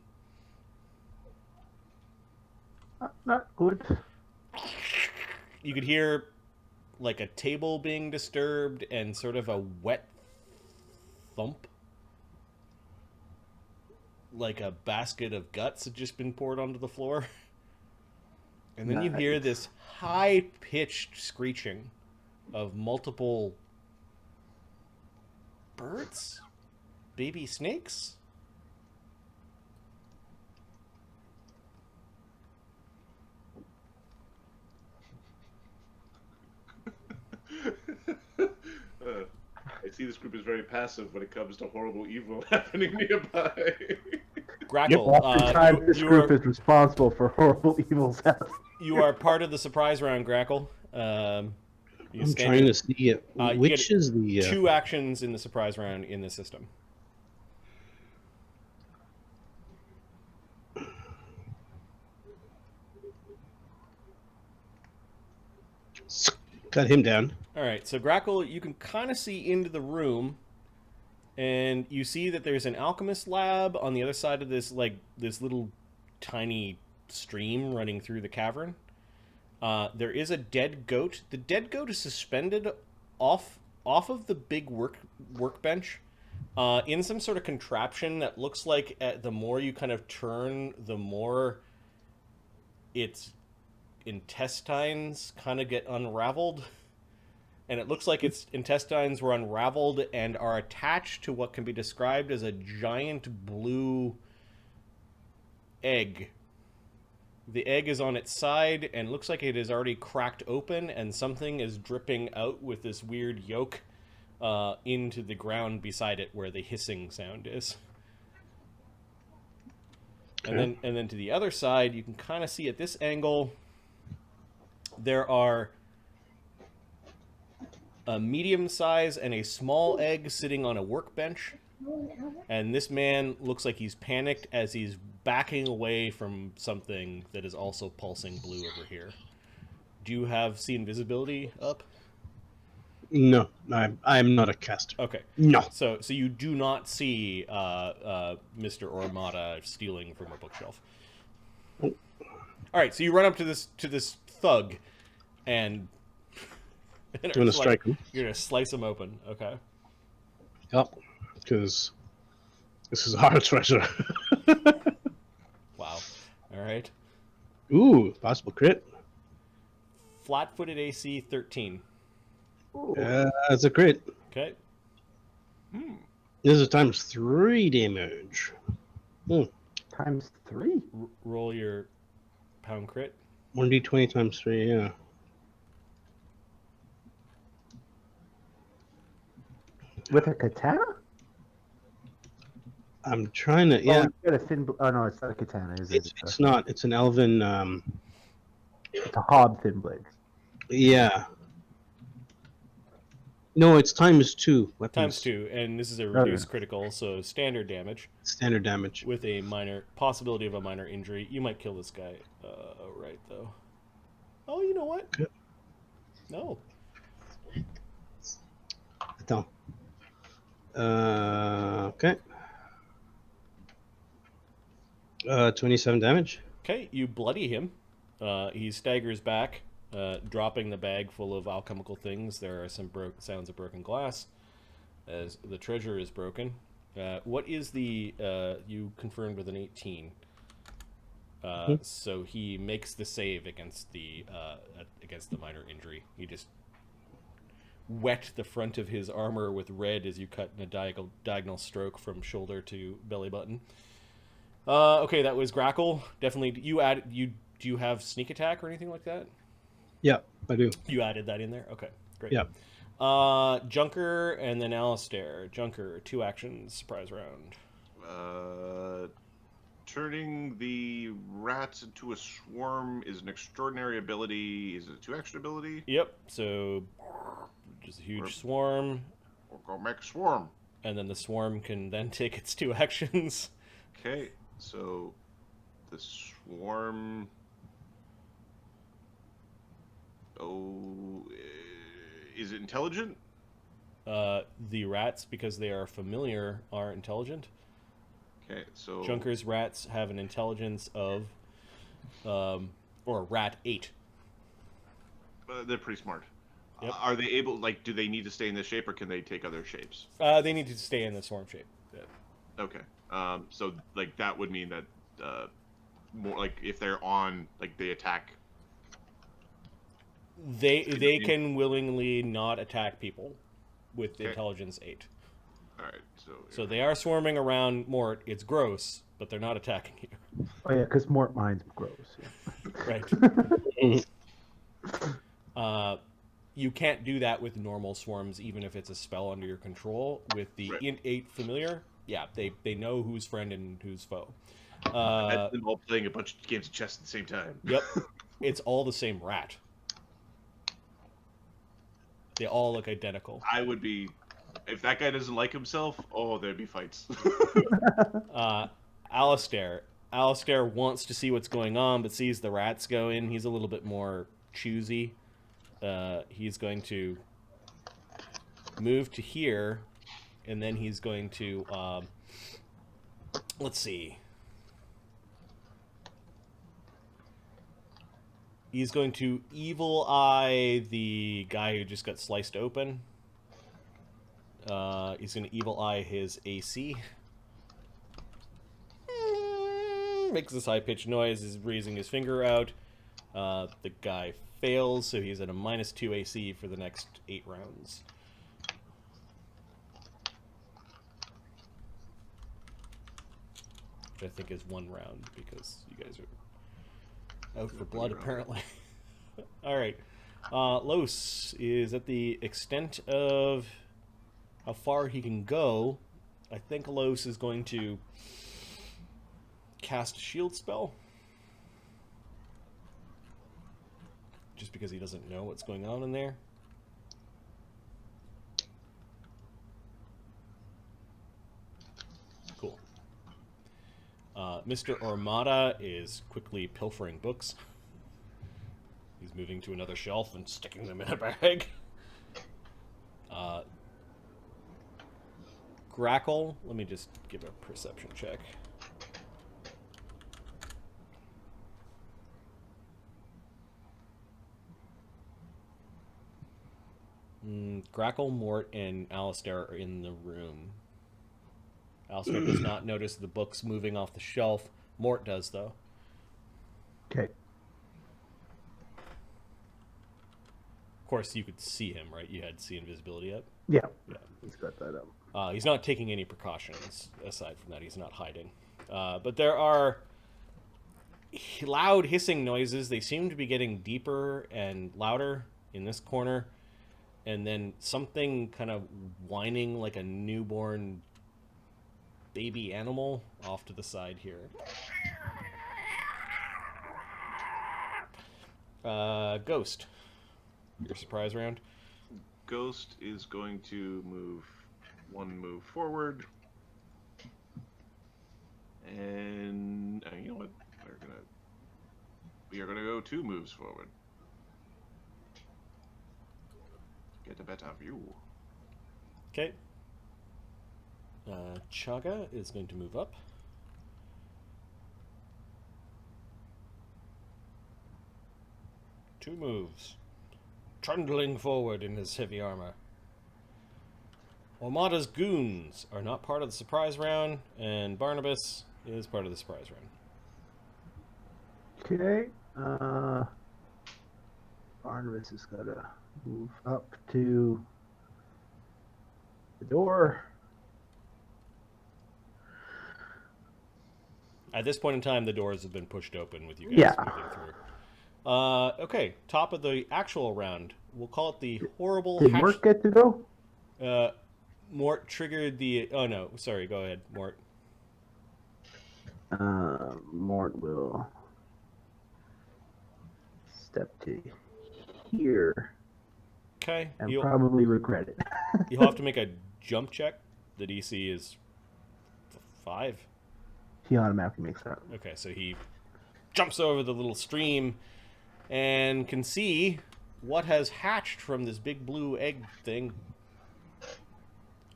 Not good. You could hear like a table being disturbed and sort of a wet thump. Like a basket of guts had just been poured onto the floor. And then you hear this high-pitched screeching of multiple birds? baby snakes? I see this group is very passive when it comes to horrible evil happening nearby. Grackle, Oftentimes, this you group are is responsible for horrible evils happening. you are part of the surprise round, Grackle. I'm trying to see it. you Which get is the 2 actions in the surprise round in the system. cut him down? All right, so Grackle, you can kind of see into the room, and you see that there's an alchemist lab on the other side of this little tiny stream running through the cavern. There is a dead goat. The dead goat is suspended off of the big workbench in some sort of contraption that looks like the more you kind of turn, the more its intestines kind of get unraveled. And it looks like its intestines were unraveled and are attached to what can be described as a giant blue egg. The egg is on its side and looks like it is already cracked open, and something is dripping out with this weird yolk into the ground beside it where the hissing sound is. Okay. And then to the other side, you can kind of see at this angle, there are a medium size and a small egg sitting on a workbench. And this man looks like he's panicked as he's backing away from something that is also pulsing blue over here. Do you see invisibility up? No, I am not a caster. Okay. No. So you do not see Mr. Ormata stealing from a bookshelf. All right, so you run up to this thug, and I'm gonna strike him. You're gonna slice him open. Okay. Yep, because this is our treasure. Wow. All right. Ooh, possible crit. Flat-footed AC 13. That's a crit. Okay. This is times 3 damage. Times 3? Roll your pound crit. 1d20 times 3, yeah. With a katana? I'm trying to, yeah. Oh, you got a thin. Oh no, it's not a katana, is it? It's not. It's an elven. It's a hob thin blade. Yeah. No, it's times 2 weapons. Times 2, and this is a reduced critical, so standard damage. Standard damage. With a minor possibility of a minor injury. You might kill this guy outright, though. Oh, you know what? Yep. No. Attends. Okay. 27 damage. Okay, you bloody him. He staggers back, dropping the bag full of alchemical things. There are some sounds of broken glass as the treasure is broken. What is the... you confirmed with an 18. So he makes the save against the minor injury. He just wet the front of his armor with red as you cut in a diagonal stroke from shoulder to belly button. Okay, that was Grackle. Definitely. Do you have sneak attack or anything like that? Yeah, I do. You added that in there? Okay, great. Yeah. Junker and then Alistair. Junker, 2 actions, surprise round. Turning the rats into a swarm is an extraordinary ability. Is it a 2-action ability? Yep, so just a huge swarm. We'll go make a swarm. And then the swarm can then take its 2 actions. Okay, so the swarm... Oh, is it intelligent? The rats, because they are familiar, are intelligent. Okay, so... Junker's rats have an intelligence of, or rat 8. They're pretty smart. Yep. Are they able, do they need to stay in this shape, or can they take other shapes? They need to stay in the swarm shape. Yeah. Okay. So, that would mean that, more, if they're on, they attack... They can willingly not attack people with Okay. intelligence 8. All right. So they are swarming around Mort. It's gross, but they're not attacking you. Oh yeah, because Mort mine's gross. Right. You can't do that with normal swarms, even if it's a spell under your control. With the Int 8 familiar, yeah, they know who's friend and who's foe. That's them all playing a bunch of games of chess at the same time. Yep. It's all the same rat. They all look identical. I would be... If that guy doesn't like himself, oh, there'd be fights. Alistair. Alistair wants to see what's going on, but sees the rats go in. He's a little bit more choosy. He's going to move to here, and then he's going to... let's see. He's going to evil eye the guy who just got sliced open. He's going to evil eye his AC. Makes this high-pitched noise. He's raising his finger out. The guy fails, so he's at a -2 AC for the next 8 rounds. Which I think is 1 round, because you guys are out for blood, apparently. Alright. Los is at the extent of how far he can go. I think Los is going to cast a shield spell. Just because he doesn't know what's going on in there. Cool. Mr. Armada is quickly pilfering books. He's moving to another shelf and sticking them in a bag. Grakkel, let me just give a perception check. Grakkel, Mort, and Alistair are in the room. Alistair does not notice the books moving off the shelf. Mort does, though. Okay. Of course, you could see him, right? You had see invisibility yet? Yeah. Yeah. He's got that up. He's not taking any precautions. Aside from that, he's not hiding. But there are loud hissing noises. They seem to be getting deeper and louder in this corner. And then something kind of whining like a newborn baby animal off to the side here. Ghost. Your surprise round. Ghost is going to move 1 move forward. And you know what? We are gonna go 2 moves forward. Get a better view. Okay. Chagga is going to move up. Two moves. Trundling forward in his heavy armor. Armada's goons are not part of the surprise round, and Barnabus is part of the surprise round. Okay. Barnabus has got to move up to the door. At this point in time, the doors have been pushed open with you guys moving through. Okay, top of the actual round. We'll call it the horrible... Did Mort get to go? Mort triggered the... Oh, no. Sorry, go ahead, Mort. Mort will step to here. Okay. And probably regret it. You'll have to make a jump check. The DC is 5. He automatically makes that. Okay, so he jumps over the little stream and can see what has hatched from this big blue egg thing.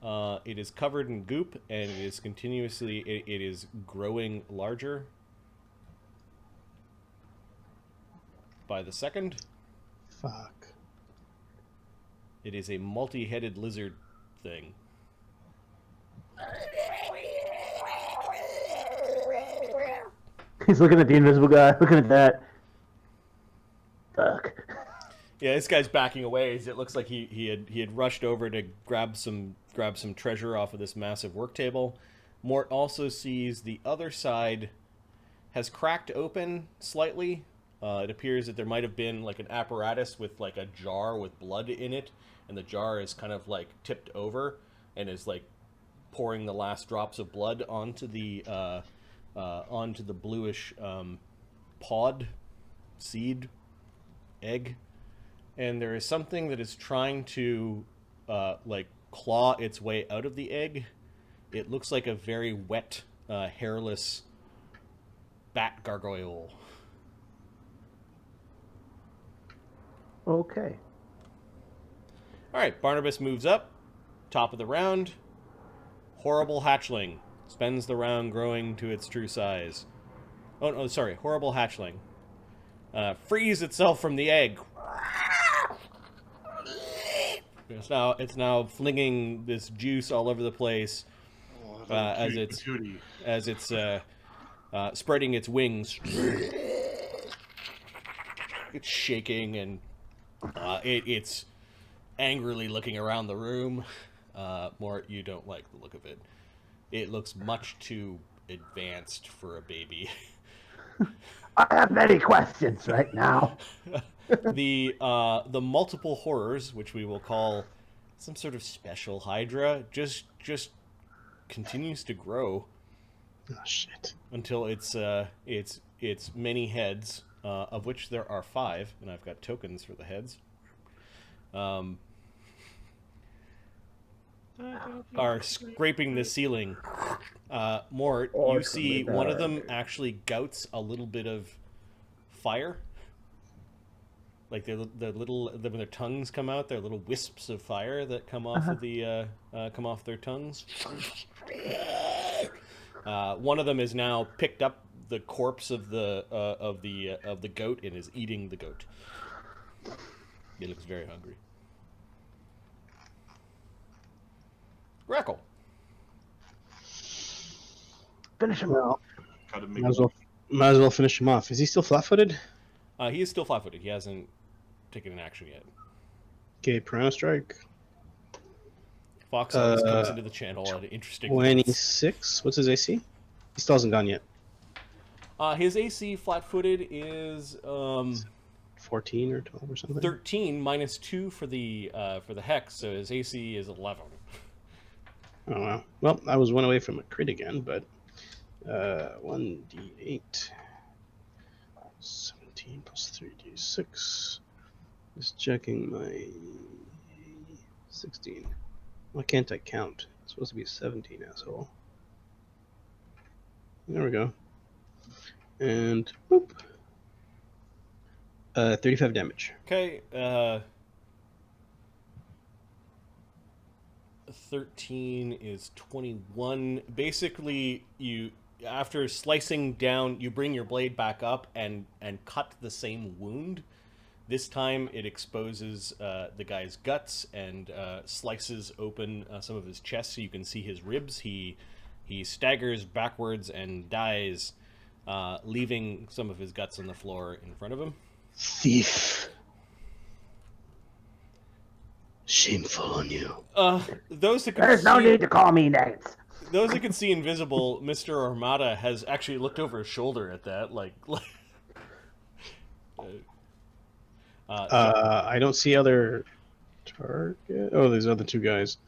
It is covered in goop, and it is continuously... It is growing larger by the second. Fuck. It is a multi-headed lizard thing. He's looking at the invisible guy, looking at that. Fuck. Yeah, this guy's backing away. It looks like he had rushed over to grab some grab some treasure off of this massive work table. Mort also sees the other side has cracked open slightly. It appears that there might have been like an apparatus with like a jar with blood in it, and the jar is kind of like tipped over and is like pouring the last drops of blood onto the bluish pod, seed, egg. And there is something that is trying to like claw its way out of the egg. It looks like a very wet, hairless bat gargoyle. Okay. All right, Barnabus moves up, top of the round. Horrible hatchling spends the round growing to its true size. Oh no, sorry, horrible hatchling frees itself from the egg. It's now flinging this juice all over the place as it's spreading its wings. It's shaking and it's angrily looking around the room. Mort, you don't like the look of it. It looks much too advanced for a baby. I have many questions right now. The multiple horrors, which we will call some sort of special hydra, just continues to grow. Oh shit! Until it's many heads, of which there are 5, and I've got tokens for the heads. Are scraping the ceiling. Mort, you see one of them actually gouts a little bit of fire. Like when their tongues come out, they're little wisps of fire that come off of the come off their tongues. One of them has now picked up the corpse of the goat and is eating the goat. He looks very hungry. Grakkel. Finish him off. Might as well finish him off. Is he still flat-footed? He is still flat-footed. He hasn't taken an action yet. Okay, Piranha Strike. Fox always comes into the channel at interesting 26. What's his AC? He still hasn't gone yet. His AC flat-footed is 14 or 12 or something. 13 minus 2 for the hex, so his AC is 11. Oh wow. Well, I was one away from a crit again, but 1d8, 17 plus 3d6. Just checking my 16. Why can't I count? It's supposed to be 17, asshole. There we go. And boop. 35 damage. Okay. 13 is 21. Basically, after slicing down, you bring your blade back up and cut the same wound. This time it exposes the guy's guts and slices open some of his chest so you can see his ribs. He staggers backwards and dies, leaving some of his guts on the floor in front of him. Thief. Shameful on you. Those that can There's no need to call me names. Those that can see invisible, Mr. Armada has actually looked over his shoulder at that, I don't see other target. Oh, there's other 2 guys.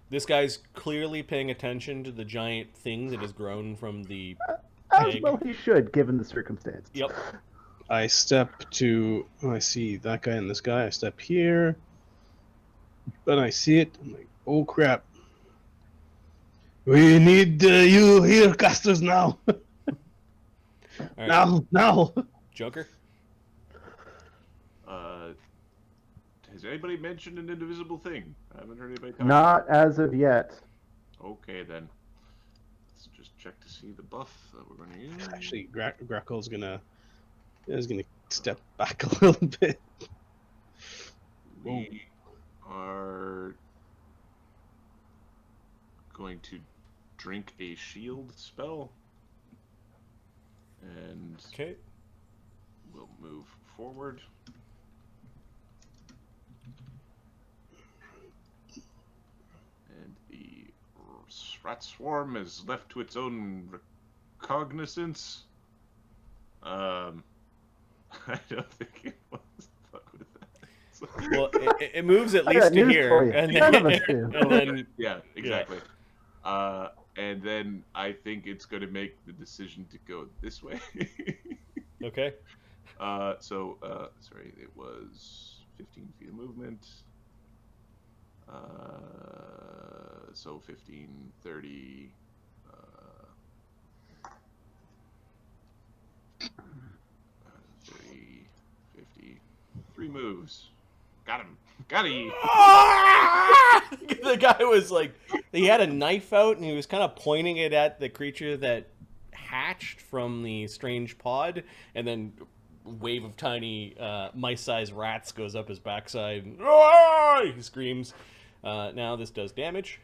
This guy's clearly paying attention to the giant thing that has grown from the As egg. well he should, given the circumstance. Yep. I step to... Oh, I see that guy and this guy. I step here. But I see it. I'm like, oh crap. We need you here, casters, now. Right. Now. Joker? Has anybody mentioned an indivisible thing? I haven't heard anybody talk. Not as of yet. Okay, then. Let's just check to see the buff that we're going to use. Actually, Grakkel's gonna step back a little bit. We are going to drink a shield spell. And Okay. we'll move forward. rat swarm is left to its own recognizance. I don't think it wants to fuck with that. So- Well, it moves at I least got to news here, for you. and None then of us do. and then yeah, exactly. And then I think it's going to make the decision to go this way. okay. Sorry, it was 15 feet of movement. So 15, 30. 30, 50. 3 moves. Got him. Got him. The guy was like, he had a knife out and he was kind of pointing it at the creature that hatched from the strange pod, and then a wave of tiny mice-sized rats goes up his backside. And, he screams. Now this does damage.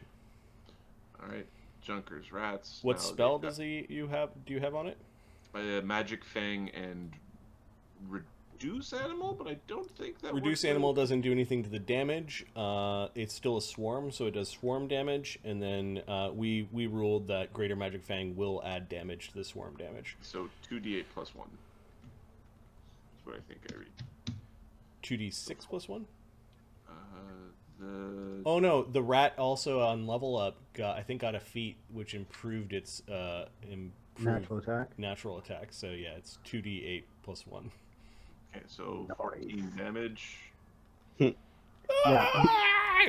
All right, Junkers, rats. What Now spell they've does you have? Do you have on it? got, Magic Fang and Reduce Animal, but I don't think that Reduce works Animal out. doesn't do anything to the damage. It's still a swarm, so it does swarm damage. And then we ruled that Greater Magic Fang will add damage to the swarm damage. So 2d8 plus 1. That's what I think I read. 2d6 plus 1? The Oh no, the rat also on level up got a feat which improved its Natural attack. natural attack. So yeah, it's 2d8 plus 1. Okay, so Nice. 14 damage. Yeah.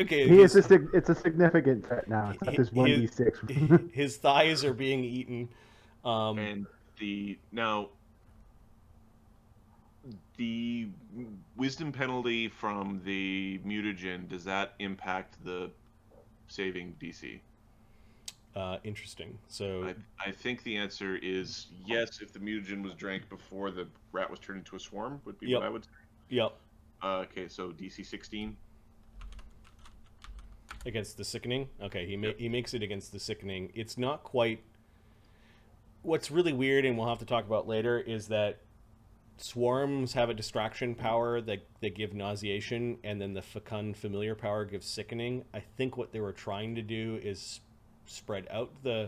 Okay, It's a significant threat now. It's not this 1d6. his thighs are being eaten. And the wisdom penalty from the mutagen, does that impact the saving DC? Interesting. So I think the answer is yes. If the mutagen was drank before the rat was turned into a swarm, would be Yep. what I would say. yep, Okay, so DC 16. against the sickening. Okay, he makes it against the sickening. It's not quite. What's really weird, and we'll have to talk about later, is that swarms have a distraction power that they give nauseation, and then the fecund familiar power gives sickening. I think what they were trying to do is spread out the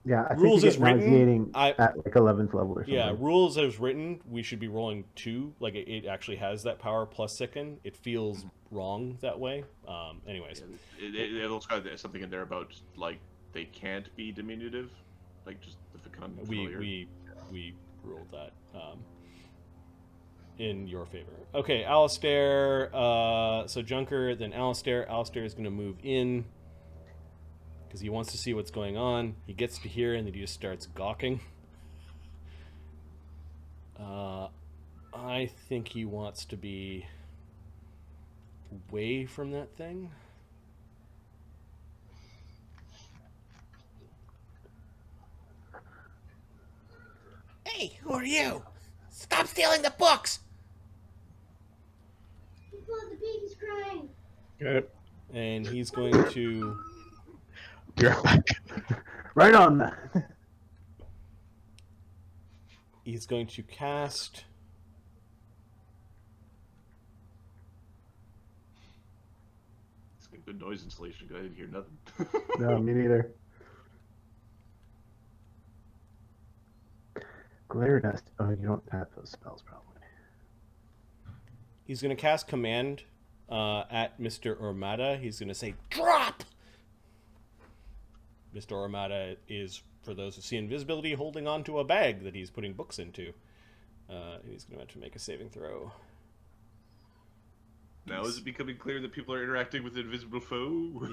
Yeah, I Rules think you is get written, nauseating I- at like 11th level or something. yeah rules as written. We should be rolling 2. Like it actually has that power plus sicken. It feels wrong that way. Anyways, It also got something in there about like they can't be diminutive, like just the fecund familiar. we ruled that in your favor. Okay, Alistair. So Junker, then Alistair. Alistair is going to move in because he wants to see what's going on. He gets to here and then he just starts gawking. I think he wants to be away from that thing. Hey, who are you? Stop stealing the books! The baby's crying. Okay. And he's going to... Be right back. Right on that. He's going to cast... It's got good noise insulation. 'Cause I didn't hear nothing. No, me neither. Glare dust. Oh, you don't have those spells probably. He's going to cast command at Mr. Ormata. He's going to say, drop! Mr. Ormata is, for those who see invisibility, holding on to a bag that he's putting books into. And he's going to have to make a saving throw. Now is it becoming clear that people are interacting with an invisible foe?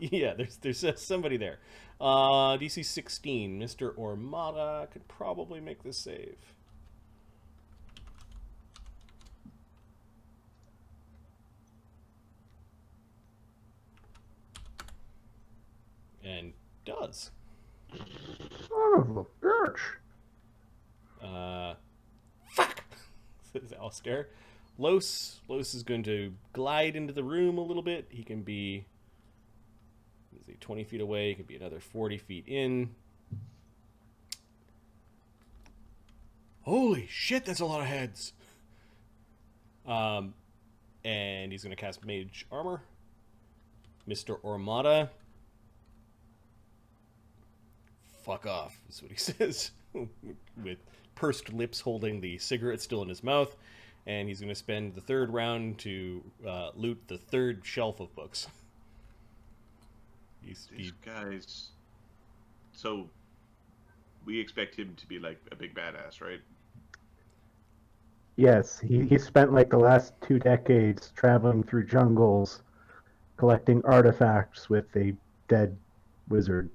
Yeah, there's somebody there. DC 16. Mr. Ormata could probably make this save. And does. Son of a bitch. Fuck! Says Alistair. Los is going to glide into the room a little bit. He can be 20 feet away. He can be another 40 feet in. Holy shit, that's a lot of heads. And he's going to cast Mage Armor. Mr. Ormata fuck off, is what he says, with pursed lips holding the cigarette still in his mouth, and he's going to spend the third round to loot the third shelf of books. These guys... So, we expect him to be, like, a big badass, right? Yes, he spent like the last 2 decades traveling through jungles, collecting artifacts with a dead wizard.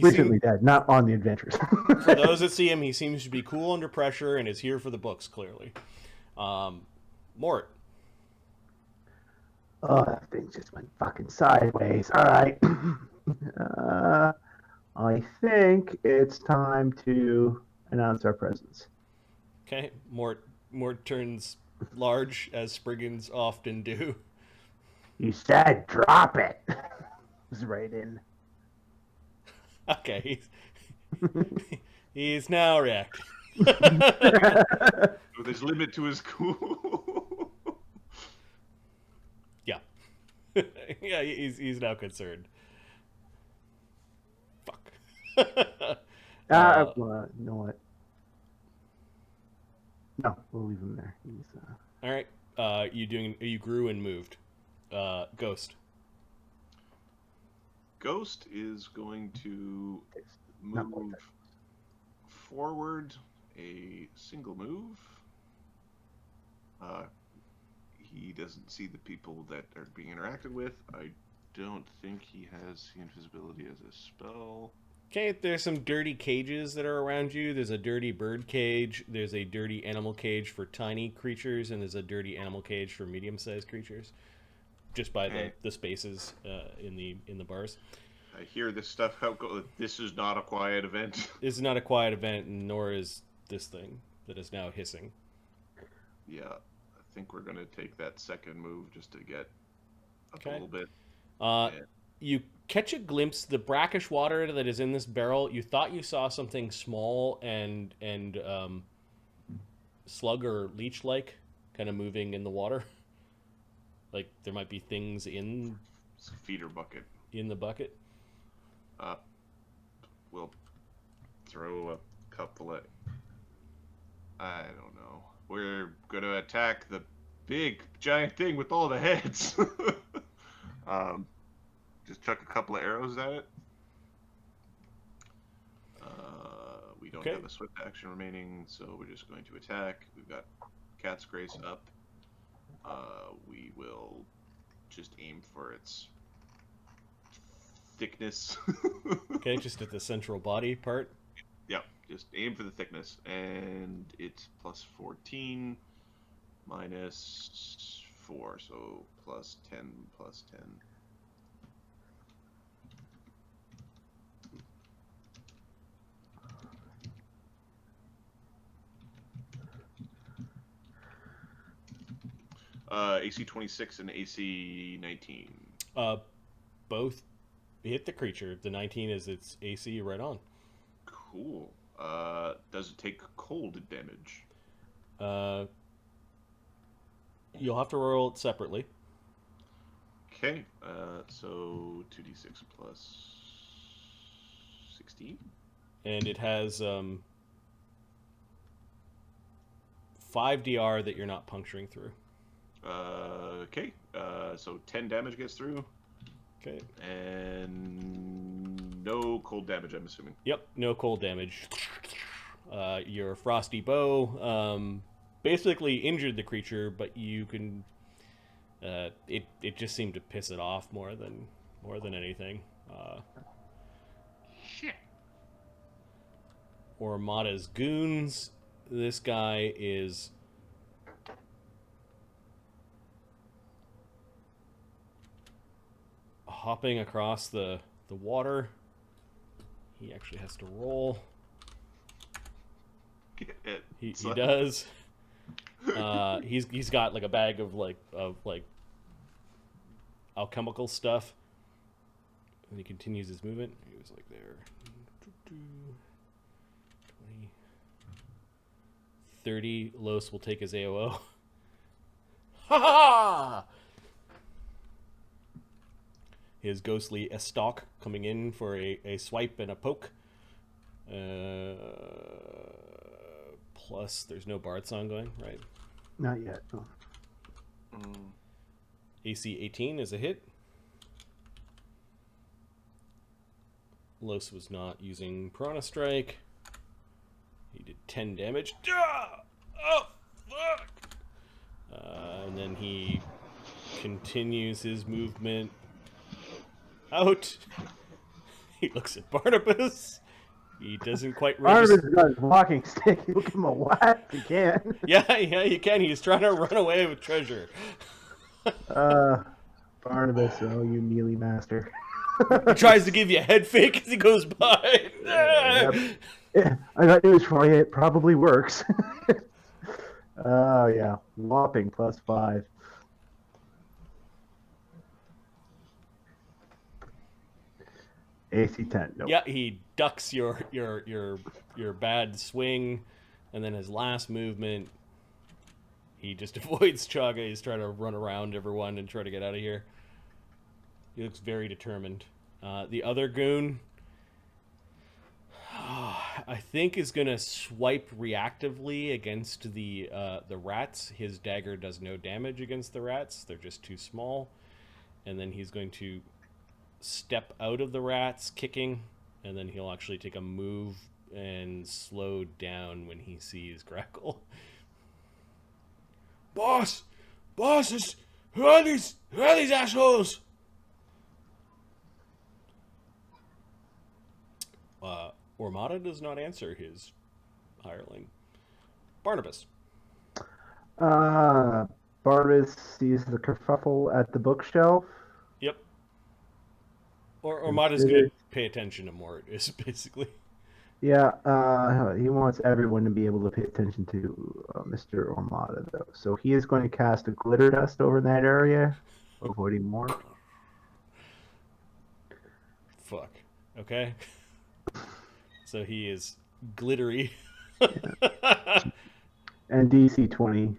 Recently dead, not on the adventures. For those that see him, he seems to be cool under pressure and is here for the books, clearly. Mort. Oh, that thing just went fucking sideways. All right. I think it's time to announce our presence. Okay, Mort turns large, as Spriggans often do. You said drop it. It's right in. Okay, he's now reacting. So there's limit to his cool. Yeah. Yeah, he's now concerned. Fuck. You know what? No, we'll leave him there. He's, All right. You grew and moved. Ghost. Ghost is going to move forward a single move. He doesn't see the people that are being interacted with. I don't think he has the invisibility as a spell. Okay, there's some dirty cages that are around you. There's a dirty bird cage. There's a dirty animal cage for tiny creatures, and there's a dirty animal cage for medium-sized creatures. Just by the spaces in the bars. I hear this stuff. This is not a quiet event. This is not a quiet event, nor is this thing that is now hissing. Yeah, I think we're gonna take that second move just to get up a little bit. You catch a glimpse, the brackish water that is in this barrel. You thought you saw something small and slug or leech-like, kind of moving in the water. Like there might be things in feeder bucket. In the bucket. We'll throw a couple of. I don't know. We're gonna attack the big giant thing with all the heads. Just chuck a couple of arrows at it. We don't have a swift action remaining, so we're just going to attack. We've got Cat's Grace up. We will just aim for its thickness. Okay, just at the central body part. Yeah, just aim for the thickness, and it's plus 14 minus 4, so plus 10 plus 10. AC 26 and AC 19. Both hit the creature. The 19 is its AC right on. Cool. Does it take cold damage? You'll have to roll it separately. Okay. So 2d6 plus 16. And it has 5 DR that you're not puncturing through. Okay. So 10 damage gets through. Okay. And no cold damage, I'm assuming. Yep, no cold damage. Your frosty bow basically injured the creature, but you can. It just seemed to piss it off more than anything. Shit. Ormada's goons. This guy is. Hopping across the water. He actually has to roll. He does. He's got like a bag of alchemical stuff. And he continues his movement. He was like there. 20. 30. Los will take his AOO. Ha ha! his ghostly stalk coming in for a swipe and a poke. Plus, there's no Bard song going, right? Not yet. No. AC 18 is a hit. Los was not using Piranha Strike. He did 10 damage. Oh, fuck! And then he continues his movement out. He looks at Barnabus. He doesn't quite Barnabas register. has got his walking stick. You give him a whack if you can. Yeah, you can. He's trying to run away with treasure. Barnabas, oh, you melee master. He tries to give you a head fake as he goes by. Yep. Yeah, I got news for you. It probably works. Oh, yeah. Whopping +5. AC 10. Nope. Yeah, he ducks your bad swing, and then his last movement, he just avoids Chagga. He's trying to run around everyone and try to get out of here. He looks very determined. The other goon, I think, is going to swipe reactively against the rats. His dagger does no damage against the rats. They're just too small. And then he's going to step out of the rats, kicking, and then he'll actually take a move and slow down when he sees Grakkel. Boss! Bosses! Who are these assholes? Ormata does not answer his hireling. Barnabas. Barnabas sees the kerfuffle at the bookshelf. Yep. Ormata's going to pay attention to Mort, is basically. Yeah, he wants everyone to be able to pay attention to Mr. Ormata, though. So he is going to cast a glitter dust over that area, avoiding Mort. Fuck. Okay. So he is glittery. And DC 20.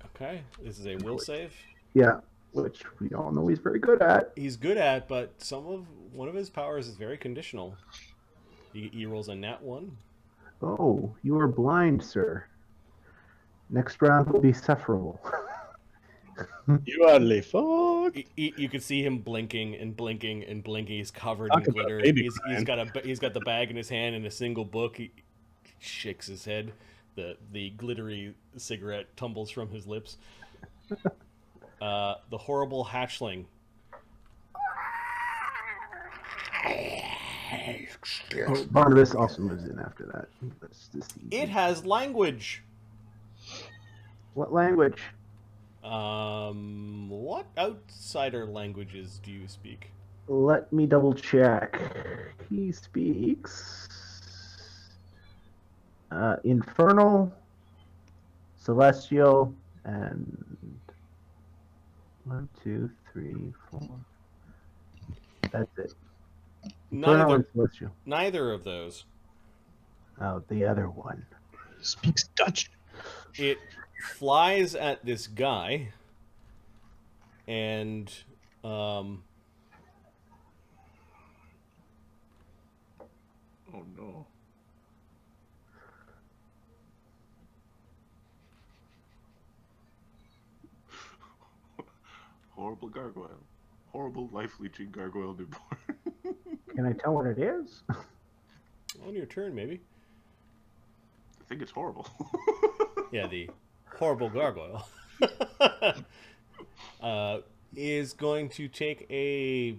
Okay. This is a will save. Yeah, which we all know he's very good at. He's good at, but one of his powers is very conditional. He rolls a nat 1. Oh, you are blind, sir. Next round will be sufferable. You are Malefont. You can see him blinking and blinking and blinking. He's covered Talk in about glitter. baby He's got the bag in his hand and a single book. He shakes his head. The glittery cigarette tumbles from his lips. The horrible hatchling. Oh, Barnabas also moves in after that. That's just easy. It has language. What language? What outsider languages do you speak? Let me double check. He speaks Infernal, Celestial, and 1, 2, 3, 4. That's it. Infernal and Celestial. Neither of those. Oh, the other one. Speaks Dutch. It flies at this guy, and Oh no. Horrible gargoyle. Horrible life-leeching gargoyle newborn. Can I tell what it is? on your turn, maybe. I think it's horrible. Yeah, the horrible gargoyle is going to take a...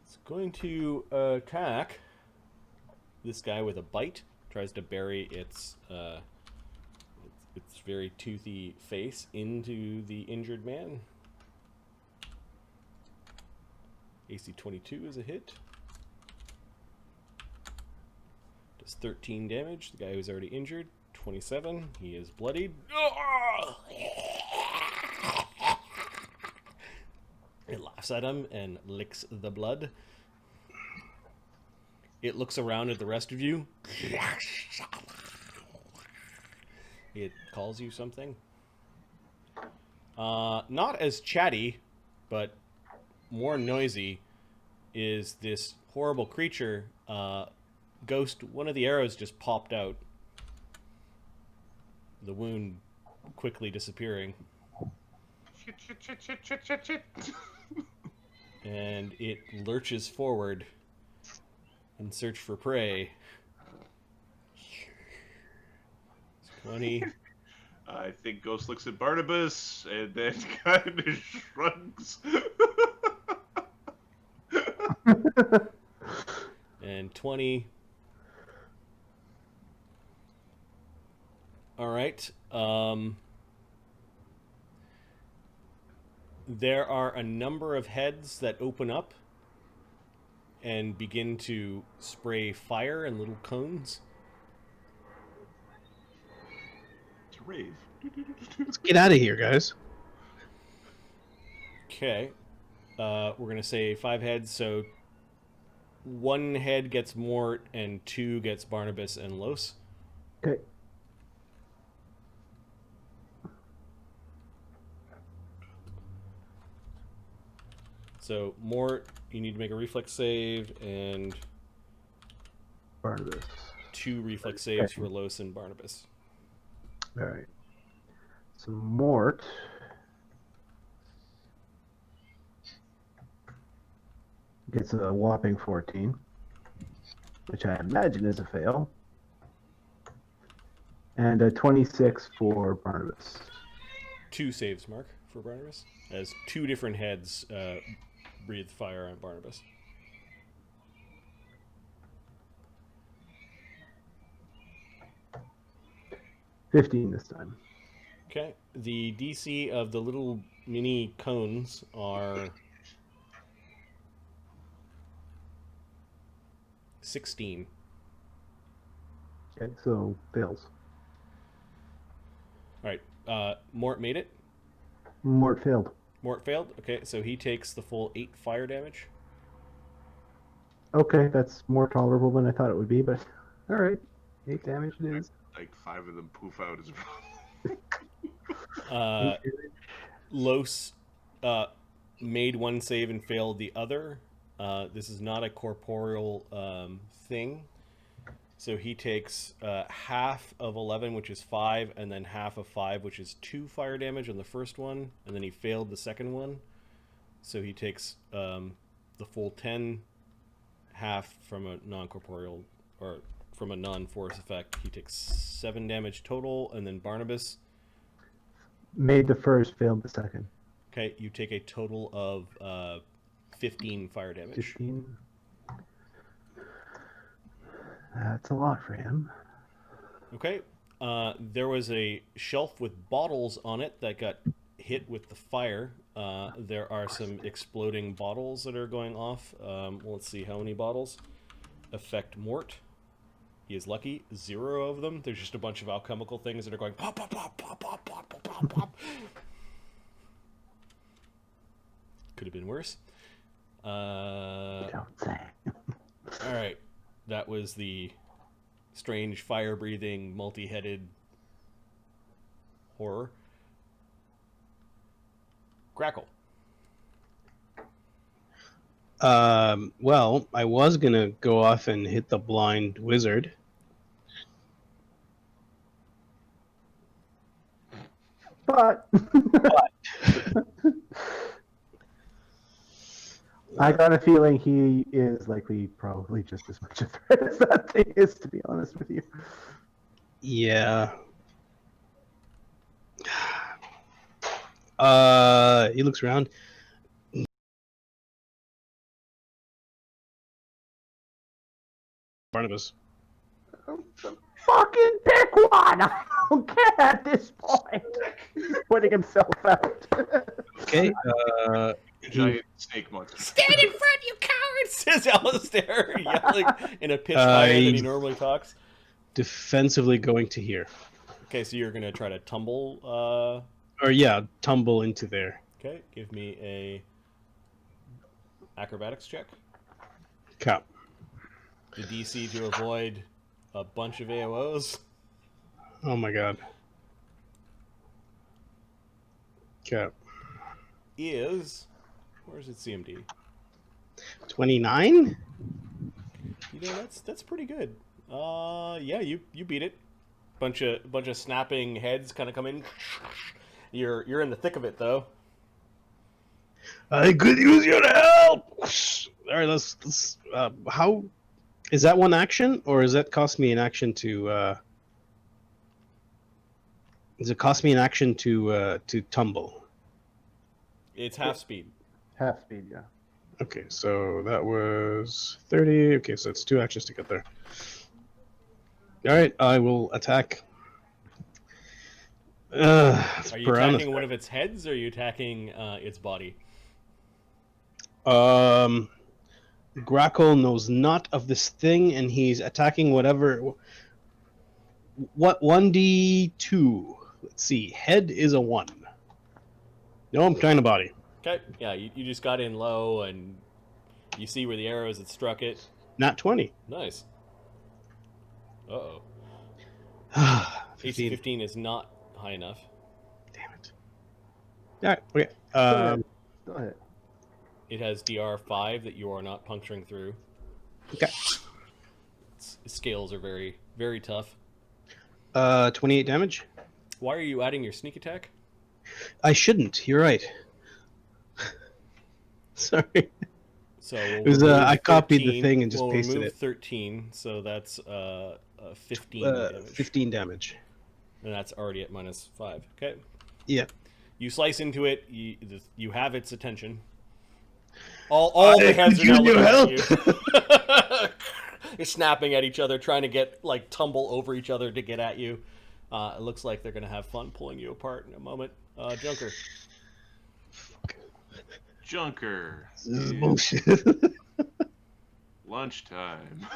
It's going to attack this guy with a bite. Tries to bury its very toothy face into the injured man. AC 22 is a hit. Does 13 damage. The guy who's already injured. 27. He is bloodied. It laughs at him and licks the blood. It looks around at the rest of you it calls you something. Not as chatty, but more noisy is this horrible creature. Ghost, one of the arrows just popped out. The wound quickly disappearing. Shit. And it lurches forward in search for prey. 20. I think Ghost looks at Barnabus and then kind of shrugs. And 20. All right. There are a number of heads that open up and begin to spray fire in little cones. It's a rave. Let's get out of here, guys. Okay. We're going to say 5 heads, so 1 head gets Mort and 2 gets Barnabus and Los. Okay. So Mort, you need to make a reflex save, and Barnabus. 2 reflex saves for Los and Barnabus. All right. So Mort gets a whopping 14, which I imagine is a fail, and a 26 for Barnabas. 2 saves, Mark, for Barnabas, as 2 different heads breathe fire on Barnabas. $15 this time. Okay. The DC of the little mini cones are 16. Okay, so fails. All right. Mort made it. Mort failed. Mort failed. Okay, so he takes the full 8 fire damage. Okay, that's more tolerable than I thought it would be, but all right. 8 damage it is. Like 5 of them poof out as Los made 1 save and failed the other. This is not a corporeal thing. So he takes half of 11, which is 5, and then half of 5, which is 2 fire damage on the first one, and then he failed the second one. So he takes the full 10, half from a non-corporeal, or from a non-force effect. He takes 7 damage total, and then Barnabas. Made the first, failed the second. Okay, you take a total of 15 fire damage. 15. That's a lot for him. Okay. There was a shelf with bottles on it that got hit with the fire. There are some exploding bottles that are going off. Let's see how many bottles affect Mort. He is lucky. 0 of them. There's just a bunch of alchemical things that are going pop, pop, pop, pop, pop, pop, pop, pop, pop. Could have been worse. Don't say. All right. That was the strange fire-breathing, multi-headed horror. Grakkel. Well, I was gonna go off and hit the blind wizard. But I got a feeling he is likely probably just as much a threat as that thing is, to be honest with you. Yeah. He looks around. Barnabas. Fucking pick one! I don't care at this point. Putting himself out. Okay. giant snake monster. Stand in front, you cowards! Says Alistair, yelling in a pitch higher than he normally talks. Defensively going to here. Okay, so you're gonna try to tumble. Or yeah, tumble into there. Okay, give me a acrobatics check. Cap. The DC to avoid a bunch of AOs. Oh my god. Okay. is... Where's its CMD? 29? You know, that's pretty good. Yeah, you beat it. Bunch of snapping heads kind of come in. You're in the thick of it though. I could use your help. All right, let's. How is that one action, or does that cost me an action to? Does it cost me an action to tumble? It's half speed. Half speed, yeah. Okay, so that was 30. Okay, so it's 2 actions to get there. All right, I will attack. Are you attacking one of its heads, or are you attacking its body? Grakkel knows not of this thing, and he's attacking whatever. What 1d2? Let's see. Head is a 1. No, I'm trying to body. Okay, yeah, you just got in low, and you see where the arrows had struck it. Not 20. Nice. Uh-oh. 15. 15 is not high enough. Damn it. All right, okay. Go ahead. It has DR 5 that you are not puncturing through. Okay. Its scales are very, very tough. 28 damage. Why are you adding your sneak attack? I shouldn't. You're right. Sorry. So It was, I copied the 13. thing and just We'll pasted remove it. 13, so that's 15 damage. 15 damage. And that's already at -5. Okay. Yeah. You slice into it. You have its attention. All the heads are now looking at you. You're snapping at each other, trying to get tumble over each other to get at you. It looks like they're gonna have fun pulling you apart in a moment. Junker. Junker. This is bullshit. Lunchtime.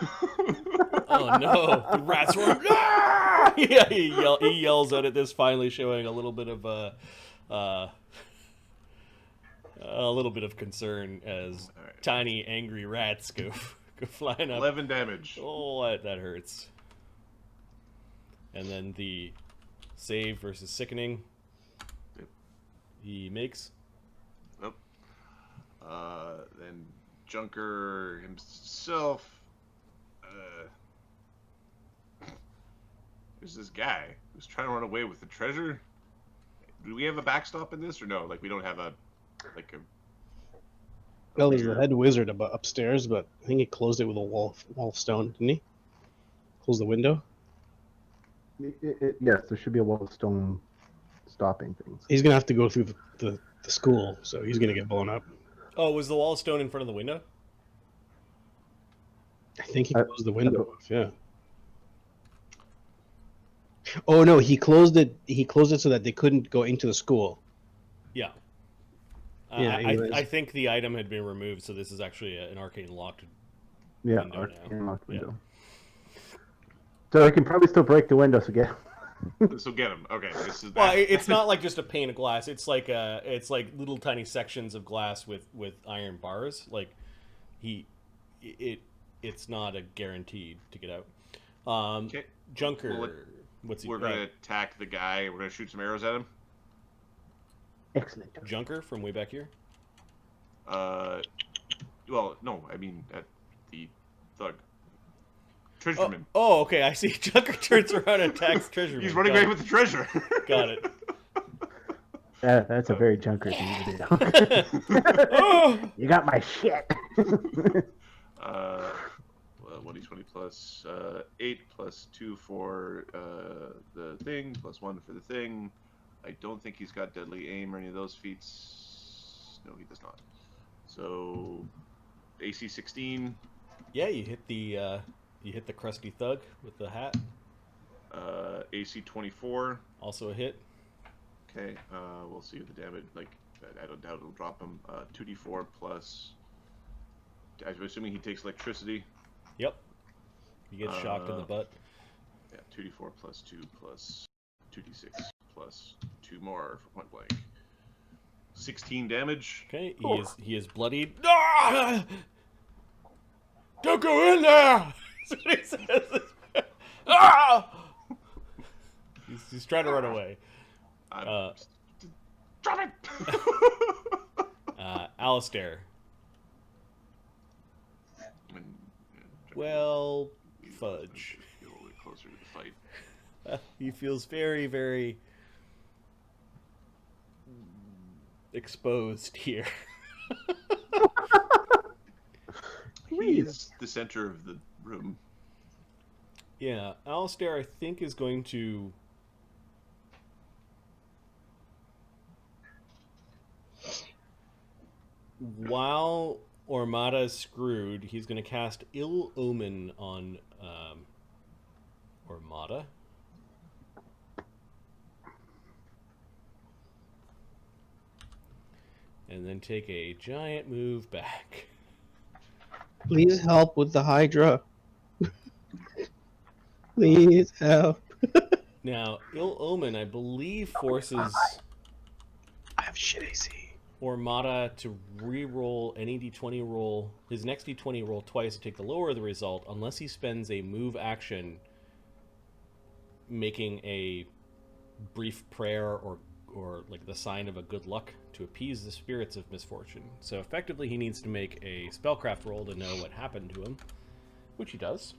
Oh no! The rats were. Ah! Yeah, he yells out at this, finally showing a little bit of concern as tiny angry rats go flying up. 11 damage. Oh, that hurts. And then the save versus sickening. Yep. He makes. Nope. Then Junker himself. There's this guy who's trying to run away with the treasure. Do we have a backstop in this, or no? We don't have a. Well, there's the head wizard upstairs, but I think he closed it with a wall of stone, didn't he? Close the window. Yes, there should be a wall of stone stopping things. He's gonna have to go through the school, so he's gonna get blown up. Oh, was the wall of stone in front of the window? I think he closed the window off. Yeah. Oh no, he closed it. He closed it so that they couldn't go into the school. Yeah. Yeah. I think the item had been removed, so this is actually an arcane locked window arcane now. locked window. So I can probably still break the window. So get. So get him. Okay, this is. Well, it's not like just a pane of glass. It's like little tiny sections of glass with iron bars. It's not a guaranteed to get out. Okay. Junker. What's he? We're gonna attack the guy. We're gonna shoot some arrows at him. Excellent. Junker from way back here. Well, no, I mean at the thug. Treasureman. Oh, okay. I see. Junker turns around and attacks Treasureman. He's running away with the treasure. Got it. That's a very Junker thing to do. You got my shit. 1d20 plus 8 plus 2 for the thing, plus 1 for the thing. I don't think he's got deadly aim or any of those feats. No, he does not. So AC 16. Yeah, you hit the crusty thug with the hat. AC 24. Also a hit. Okay, we'll see the damage. I don't doubt it'll drop him. 2d4 plus. I'm assuming he takes electricity. Yep. He gets shocked in the butt. Yeah, 2d4 plus 2 plus 2d6 plus 2 more for point blank. 16 damage. Okay, he is bloodied. Ah! Don't go in there! That's what he says. Ah! He's trying to run away. Drop it! Alistair. Well, fudge. Get a little bit closer to the fight. He feels very, very exposed here. He's the center of the room. Yeah, Alistair, I think, is going to... While Ormada's screwed, he's going to cast Ill Omen on Ormada. And then take a giant move back. Please help with the Hydra. Please help. Now, Ill Omen, I believe, forces I have shit AC. Ormada to re-roll any d20 roll, his next d20 roll twice to take the lower of the result, unless he spends a move action making a brief prayer or like the sign of a good luck to appease the spirits of misfortune. So effectively he needs to make a spellcraft roll to know what happened to him, which he does.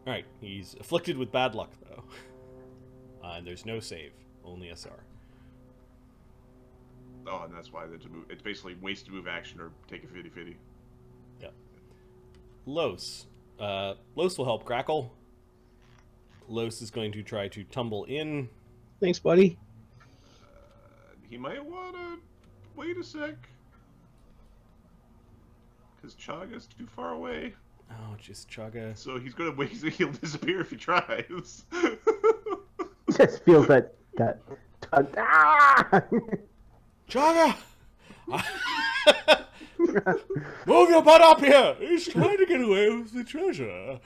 Alright, he's afflicted with bad luck, though. And there's no save, only SR. Oh, and that's why it's basically waste to move action or take a 50-50. Yep. Los. Los will help Grakkel. Los is going to try to tumble in. Thanks, buddy. He might want to wait a sec. Because Chagga's too far away. Oh, just Chagga. So he's going to wait. He'll disappear if he tries. Just feels that ah! Chagga! Move your butt up here! He's trying to get away with the treasure.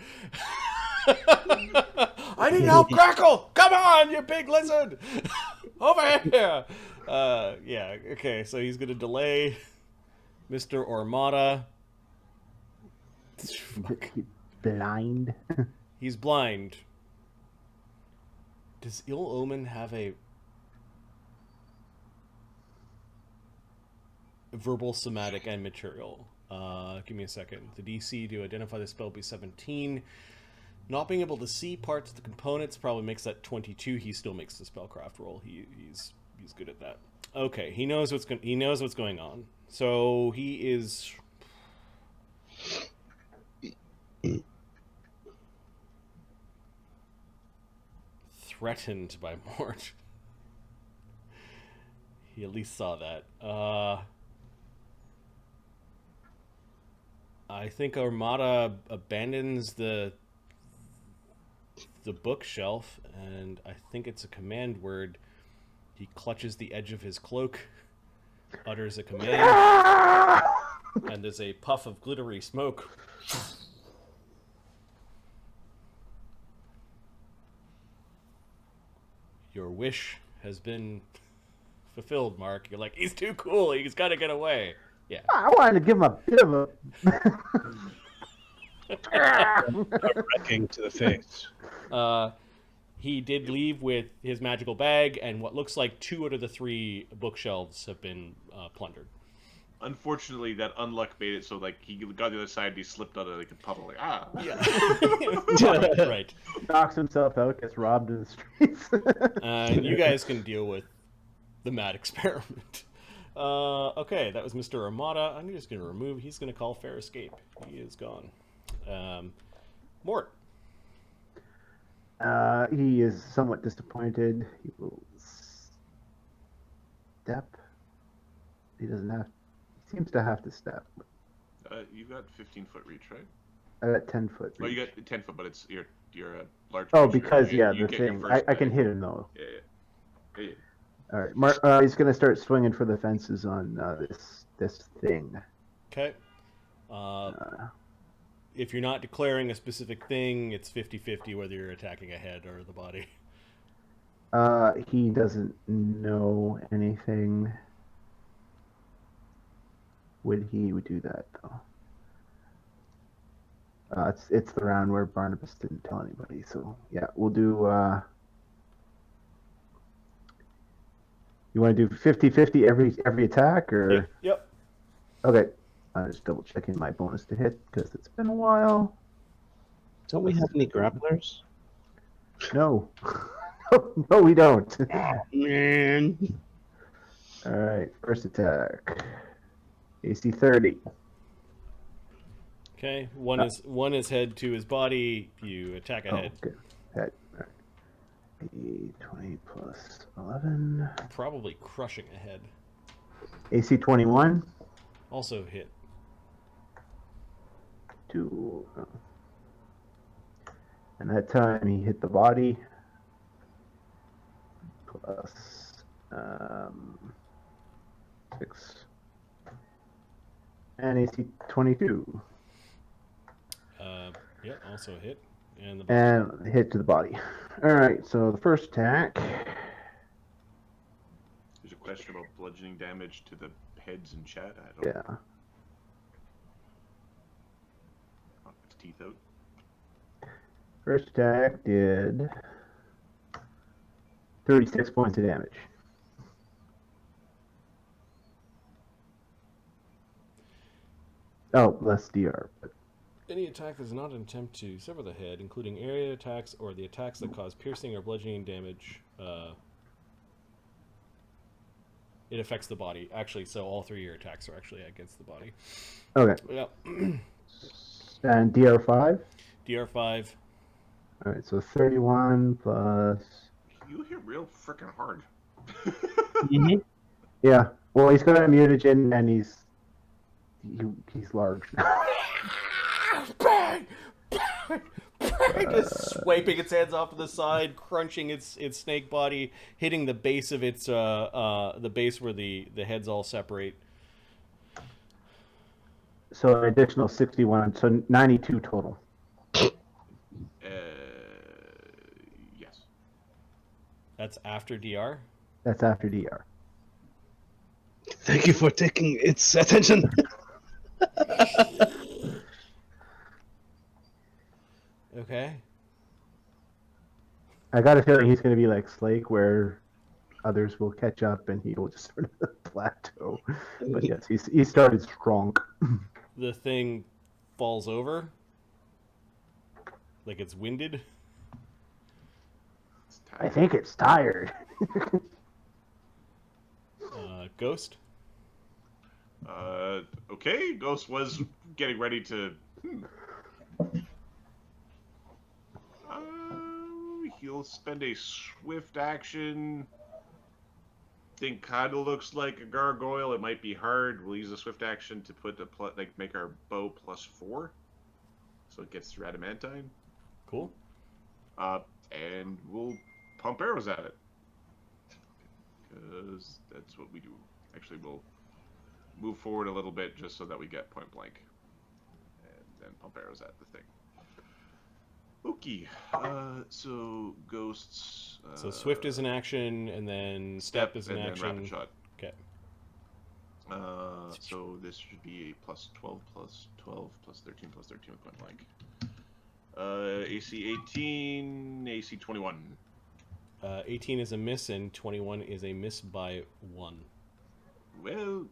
I need help, Grakkel! Come on, you big lizard! Over here! Yeah, okay, so he's gonna delay Mr. Ormada. Fuck. Blind. He's blind. Does Ill Omen have a verbal, somatic, and material? Give me a second. The DC to identify the spell will be 17. Not being able to see parts of the components probably makes that 22. He still makes the spellcraft roll. He's good at that. Okay, he knows what's going on. So he is threatened by Mort. He at least saw that. I think Armada abandons the bookshelf, and I think it's a command word. He clutches the edge of his cloak, utters a command, and there's a puff of glittery smoke. Your wish has been fulfilled, Mark. You're like, he's too cool. He's got to get away. Yeah. I wanted to give him a bit of a Wrecking to the face. He did leave with his magical bag, and what looks like 2 out of the 3 bookshelves have been plundered. Unfortunately, that unluck made it so like he got the other side and he slipped out of like a puddle. Like Yeah. right. knocks himself out, gets robbed in the streets. You guys can deal with the mad experiment. Okay, that was Mr. Armada. I'm just going to remove. He's going to call fair escape. He is gone. Mort. He is somewhat disappointed. He will step. He doesn't have. He seems to have to step. you got 15-foot reach, right? I got 10-foot. Oh, you got 10 foot, but it's you're a large. Oh, creature. because You the get your thing. first I can bite. hit him though. Yeah. All right, he's gonna start swinging for the fences on this thing. Okay. If you're not declaring a specific thing, it's 50-50 whether you're attacking a head or the body. He doesn't know anything. Would he do that though? It's the round where Barnabus didn't tell anybody. So yeah, we'll do You want to do 50-50 every attack, or Yep. okay? I'm just double checking my bonus to hit because it's been a while. Don't we have any grapplers? No, no, we don't. Man. All right, first attack. AC 30. Okay. One is head, two is body. You attack a head. Okay. Head. All right. 20 plus 11. Probably crushing a head. AC 21. Also hit. 2. And that time he hit the body. Plus 6. And AC 22. Yeah, also hit. And the body. And hit to the body. All right, so the first attack. There's a question about bludgeoning damage to the heads in chat. I don't Yeah. know. His teeth out. First attack did 36 points of damage. Oh, less DR. But Any attack that is not an attempt to sever the head, including area attacks or the attacks that cause piercing or bludgeoning damage, it affects the body. Actually, so all 3 of your attacks are actually against the body. okay. Yeah. And DR5. DR5. All right, so 31 plus. You hit real freaking hard. Mm-hmm. Yeah. Well, he's got a mutagen and he's large. Bang! Bang! Bang! Just swiping its heads off to the side, crunching its snake body, hitting the base of its the base where the heads all separate. So an additional 61, so 92 total. Yes. That's after DR. That's after DR. Thank you for taking its attention. Okay. I got a feeling he's going to be like Slake, where others will catch up and he will just sort of plateau. But yes, he started strong. The thing falls over. Like it's winded. It's I tired. think it's tired. Ghost. Okay, Ghost was getting ready to. He'll spend a swift action. Thing kind of looks like a gargoyle. It might be hard. We'll use a swift action to put make our bow +4, so it gets through adamantine. Cool. And we'll pump arrows at it, because that's what we do. Actually, we'll move forward a little bit just so that we get point blank, and then pump arrows at the thing. Okay, so ghosts. So swift is an action, and then step is an and action. then rapid shot. Okay. So this should be a +12, +12, +13, +13 with point blank. AC 18, AC 21. 18 is a miss, and 21 is a miss by 1. Well,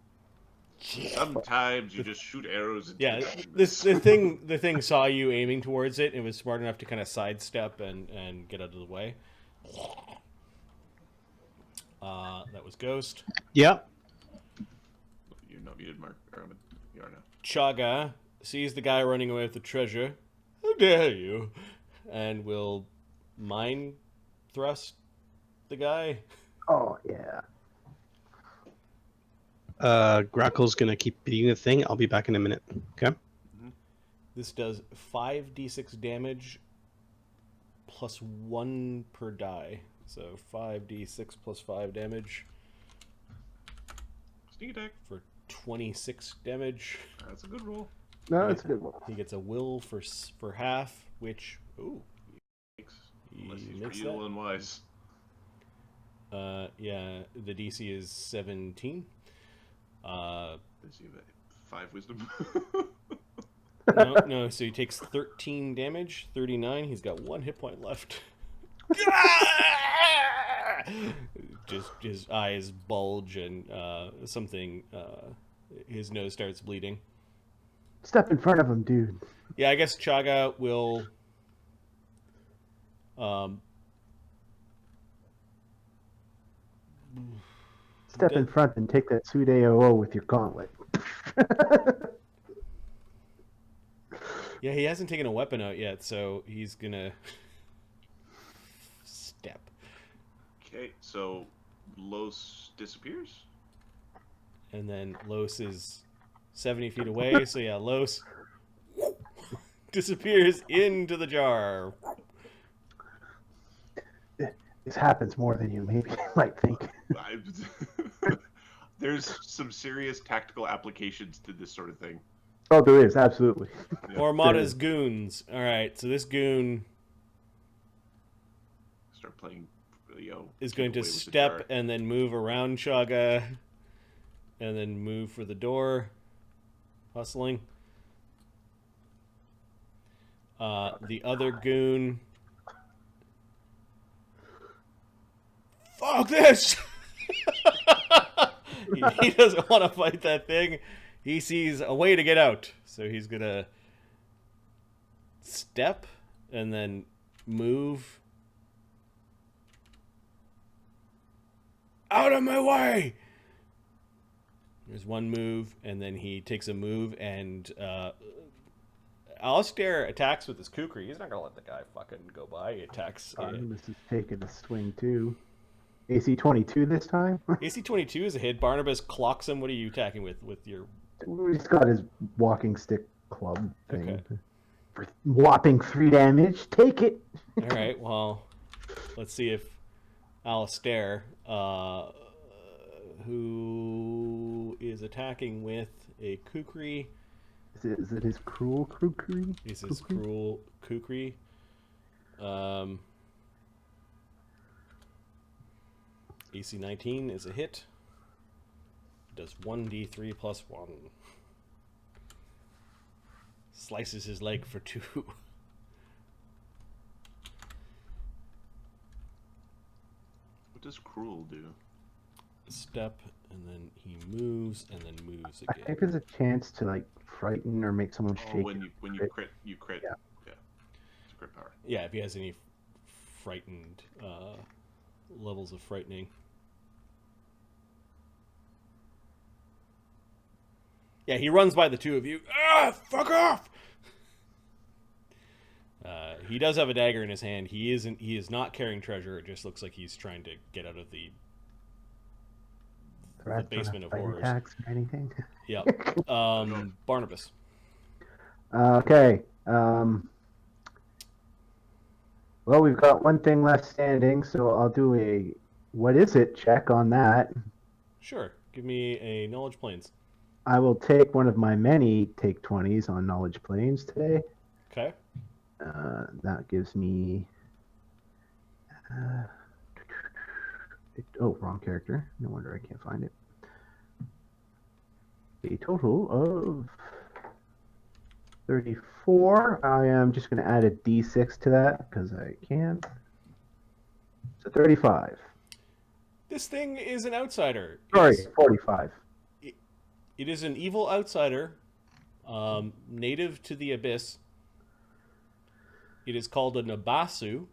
sometimes you just shoot arrows. Into Yeah, things. the thing saw you aiming towards it, and was smart enough to kind of sidestep and get out of the way. That was Ghost. Yeah. You're not muted, Mark. You are now. Chagga sees the guy running away with the treasure. How dare you? And will mind thrust the guy. Oh, yeah. Grakkel's gonna keep beating the thing. I'll be back in a minute. Okay. This does 5d6 damage plus 1 per die. So 5d6 plus 5 damage Sneak attack. for 26 damage. That's a good roll. No, it's a good one. He gets a will for half, which Unless he's makes real that. and wise. Yeah, the DC is 17. Does he have 5 wisdom? No, so he takes 13 damage, 39. He's got 1 hit point left. his eyes bulge and his nose starts bleeding. Step in front of him, dude. Yeah, I guess Chagga will. Step in front and take that sweet AOO with your gauntlet. Yeah, he hasn't taken a weapon out yet, so he's gonna step. Okay, so Los disappears. And then Los is 70 feet away, so yeah, Los disappears into the jar. This happens more than you maybe might think. There's some serious tactical applications to this sort of thing. Oh, there is, absolutely. Yeah. Armada's goons. Alright, so this goon Start playing, is going to away with the step jar. and then move around Chagga and then move for the door. Hustling. The other goon. Fuck this! he doesn't want to fight that thing. He sees a way to get out. So he's going to step and then move. Out of my way! There's one move, and then he takes a move, and Alistair attacks with his kukri. He's not going to let the guy fucking go by. He attacks. Barnabus is taking a swing, too. AC 22 this time? AC 22 is a hit. Barnabus clocks him. What are you attacking with your... He's got his walking stick club thing. Okay. For whopping 3 damage. Take it! All right, well, let's see if Alistair, who is attacking with a kukri... Is it his cruel kukri? This is cruel kukri. AC 19 is a hit. Does 1d3 plus 1. Slices his leg for 2. What does cruel do? Step, and then he moves, and then moves I again. think there's a chance to, like, frighten or make someone Oh, shake. when you crit, you crit. Yeah. Yeah. It's a crit power. Yeah, if he has any frightened levels of frightening. Yeah, he runs by the two of you. Ah, fuck off! He does have a dagger in his hand. He is not carrying treasure. It just looks like he's trying to get out of the basement of horrors. Attacks or anything. Yep. Barnabus. Okay. Well, we've got one thing left standing, so I'll do a what is it check on that. Sure. Give me a knowledge planes. I will take one of my many take 20s on knowledge planes today. Okay. That gives me. Oh, wrong character. No wonder I can't find it. A total of 34. I am just going to add a d6 to that because I can. So 35. This thing is an outsider. Sorry, It's- 45. It is an evil outsider, native to the Abyss. It is called a Nabasu,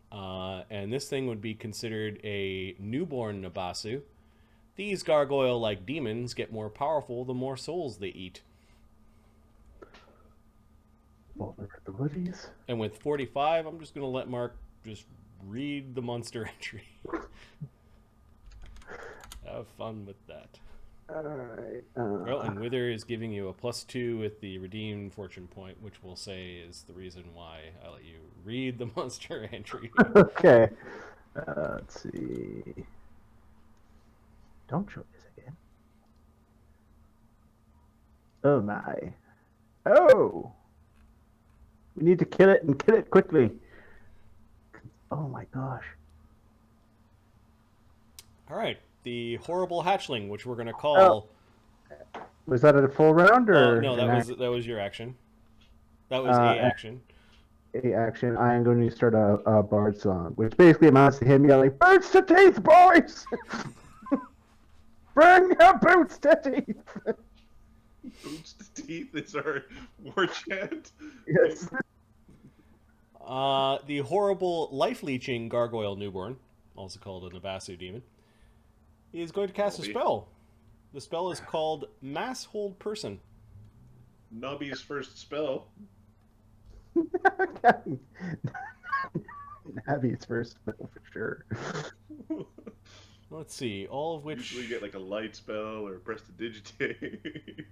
and this thing would be considered a newborn Nabasu. These gargoyle-like demons get more powerful the more souls they eat. Vulnerabilities. And with 45, I'm just going to let Mark just read the monster entry. Have fun with that. Alright. Well, and Wither is giving you a +2 with the redeemed fortune point, which we'll say is the reason why I let you read the monster entry. Okay. Let's see. Don't show this again. Oh my. Oh! We need to kill it and kill it quickly. Oh my gosh. All right, the horrible hatchling, which we're going to call. Was that a full round or? No, an that was your action. That was a action. a action, I am going to start a bard song, which basically amounts to him yelling, "Boots to teeth, boys! Bring your boots to teeth!" Boots to teeth is our war chant. Yes. The horrible life-leeching gargoyle newborn, also called an Abasu demon, is going to cast a spell. The spell is called Mass Hold Person. Nubby's first spell. Abby's first spell for sure. Let's see, all of which... Usually get like a light spell or prestidigitate.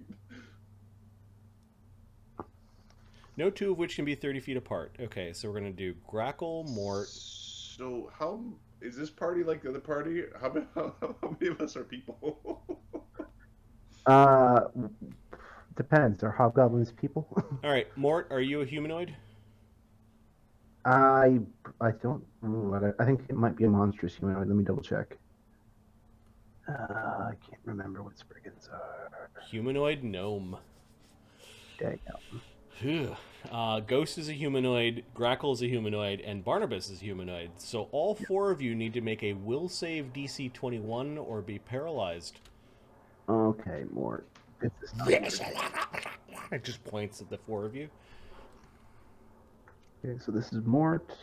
No two of which can be 30 feet apart. Okay, so we're going to do Grakkel, Mort... So how... Is this party like the other party? How many of us are people? Depends. Are hobgoblins people? All right, Mort, are you a humanoid? I don't. I think it might be a monstrous humanoid. Let me double check. I can't remember what Spriggans are. Humanoid gnome. Dang. Phew. Ghost is a humanoid, Grakkel is a humanoid, and Barnabus is a humanoid. So all four of you need to make a will save DC 21 or be paralyzed. Okay, Mort. This is not It just points at the four of you. okay, so this is Mort.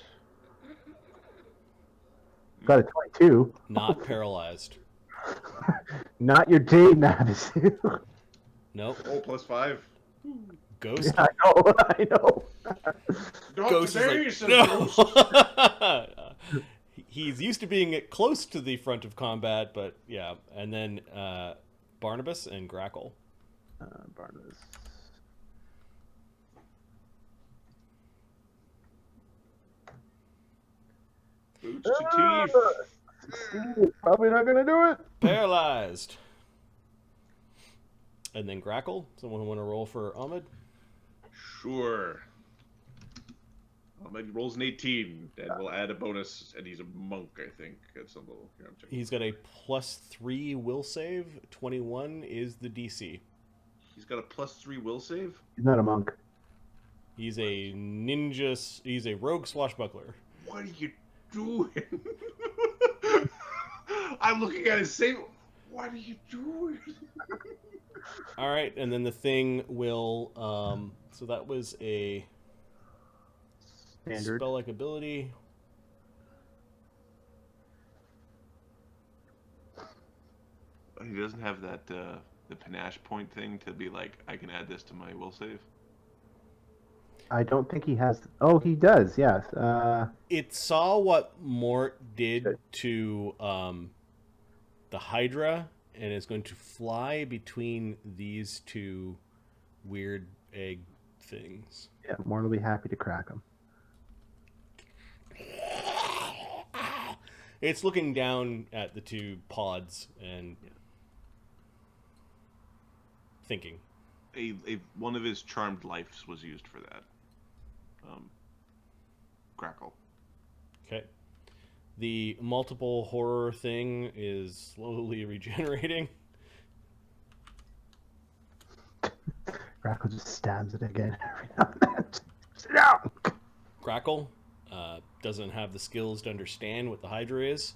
Got a 22. Not paralyzed. Not your day, Navisu. Nope. Oh, +5. Ghost. I know. Not Ghost today, is says like, Ghost. no. He's used to being close to the front of combat, but yeah. And then Barnabus and Grakkel. Barnabus. Boots to teeth. Probably not gonna do it. Paralyzed. And then Grakkel. Someone want to roll for Ahmed? Sure. Ahmed rolls an 18, and we'll add a bonus, and he's a monk, I think, at some level. Here, I'm checking. He's got a +3 will save. 21 is the DC. He's got a +3 will save? He's not a monk. He's a ninja. He's a rogue swashbuckler. What are you doing? I'm looking at his save. What are you doing? All right, and then the thing will. So that was a Standard. spell-like ability. He doesn't have that the panache point thing to be like, I can add this to my will save. I don't think he has. Oh, he does. Yes. It saw what Mort did to the Hydra, and is going to fly between these two weird egg things. Yeah, Mort will be happy to crack him. It's looking down at the two pods and thinking. One of his charmed lives was used for that. Grakkel. Okay. The multiple horror thing is slowly regenerating. Grakkel just stabs it again every now and then. Sit down! Grakkel doesn't have the skills to understand what the Hydra is.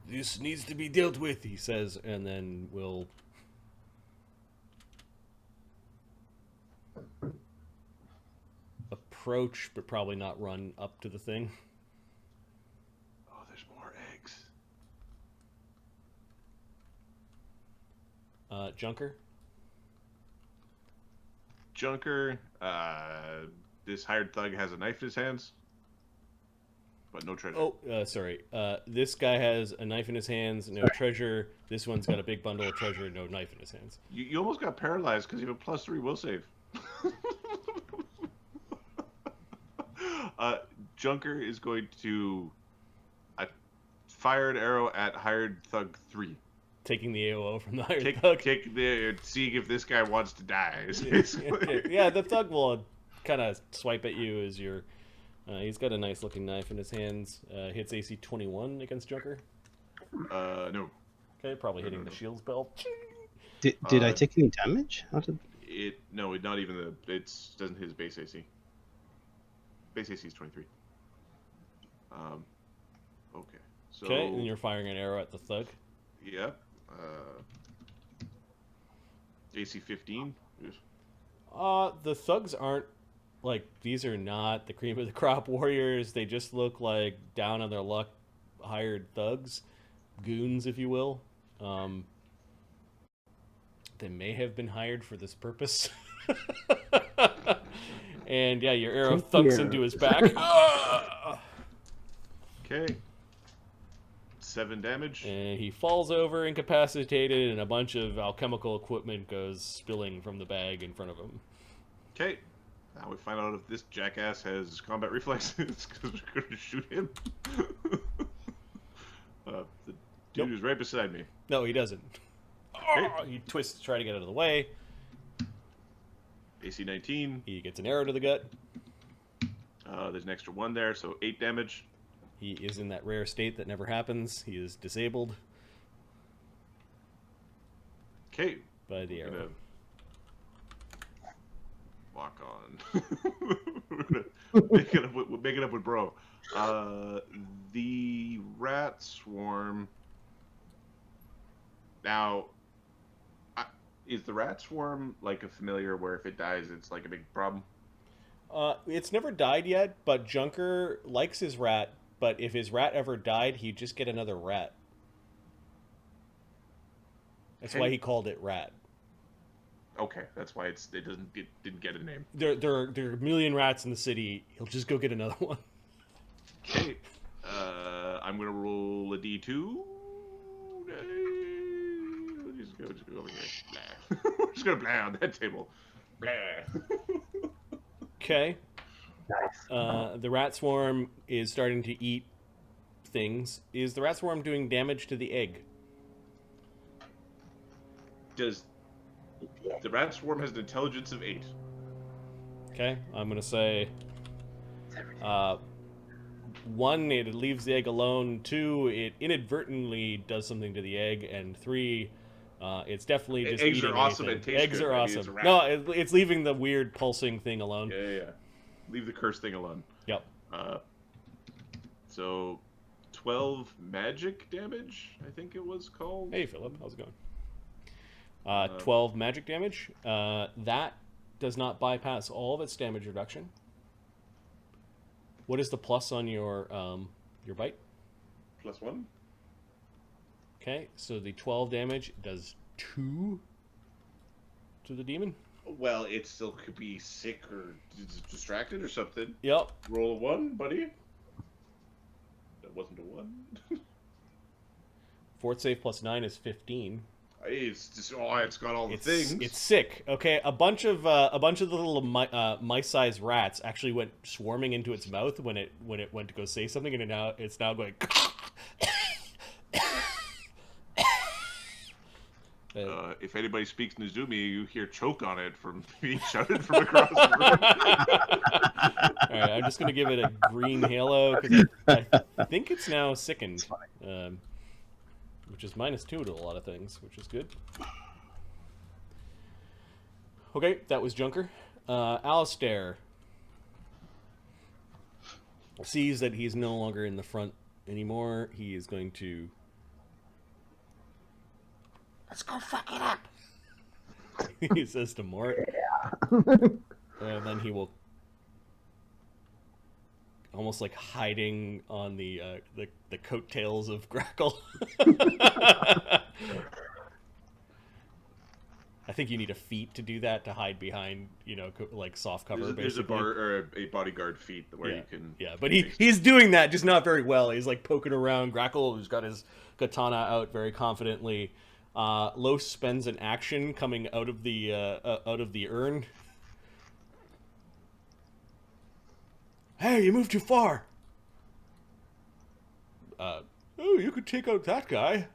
This needs to be dealt with, he says, and then will approach, but probably not run up to the thing. Oh, there's more eggs. Junker? Junker, this hired thug has a knife in his hands, but no treasure. Oh, sorry. This guy has a knife in his hands, no treasure. This one's got a big bundle of treasure, no knife in his hands. You almost got paralyzed because you have a +3 will save. Junker is going to fire an arrow at hired thug 3. Taking the AOO from the hired thug. Seeing if this guy wants to die. Yeah, the thug will kind of swipe at you as you're... he's got a nice looking knife in his hands. Hits AC 21 against Junker. No. Okay, probably hitting the shield spell. Did I take any damage? No, not even it doesn't hit his base AC. Base AC is 23. Okay. So, Okay, and you're firing an arrow at the thug. Yep. AC 15. The thugs aren't, like, these are not the cream of the crop warriors. They just look like down on their luck hired thugs. Goons, if you will. They may have been hired for this purpose. And yeah, your arrow thunks into his back. Okay. 7 damage. And he falls over, incapacitated, and a bunch of alchemical equipment goes spilling from the bag in front of him. Okay. Now we find out if this jackass has combat reflexes, because we're going to shoot him. The dude who's right beside me. No, he doesn't. Okay. He twists to try to get out of the way. AC 19. He gets an arrow to the gut. There's an extra 1 there, so 8 damage. He is in that rare state that never happens. He is disabled Okay. by the arrow. Lock on. We're gonna make it up with bro. The rat swarm. Now, is the rat swarm like a familiar where if it dies, it's like a big problem? It's never died yet, but Junker likes his rat, but if his rat ever died, he'd just get another rat. That's why he called it rat. Okay, that's why it didn't get a name. There are a million rats in the city. He'll just go get another one. Okay, I'm gonna roll a D2. Just go over here. Blah. We're just gonna blah on that table. Blah. Okay. Nice. The rat swarm is starting to eat things. Is the rat swarm doing damage to the egg? Does the rat swarm has an intelligence of 8? Okay, I'm gonna say 1, it leaves the egg alone. 2, it inadvertently does something to the egg, and 3, it's definitely just Eggs eating are awesome anything. and taste Eggs good. are I mean, it's awesome. a rat. No, it's leaving the weird pulsing thing alone. Yeah. Leave the curse thing alone. Yep. So 12 magic damage, I think it was called. Hey, Philip, how's it going? 12 magic damage. That does not bypass all of its damage reduction. What is the plus on your bite? +1. Okay, so the 12 damage does 2 to the demon. Well, it still could be sick or distracted or something. Yep. Roll a 1, buddy. That wasn't a 1. Fort save +9 is 15. It's just it's got all the things. It's sick. Okay, a bunch of the little mice-sized rats actually went swarming into its mouth when it went to go say something, and it's now going. If anybody speaks Nizumi, you hear choke on it from being shouted from across the room. All right, I'm just gonna give it a green halo because I think it's now sickened, which is -2 to a lot of things, which is good. Okay, that was Junker. Alistair sees that he's no longer in the front anymore. He is going to. Let's go fuck it up. He says to Mort. Yeah. And then he will, almost like hiding on the coattails of Grakkel. I think you need a feat to do that, to hide behind, like soft cover. There's a bar or a bodyguard feat where you can. Yeah, but he's doing that, just not very well. He's like poking around Grakkel, who's got his katana out very confidently. Los spends an action coming out of the urn. Hey, you moved too far. Oh, you could take out that guy.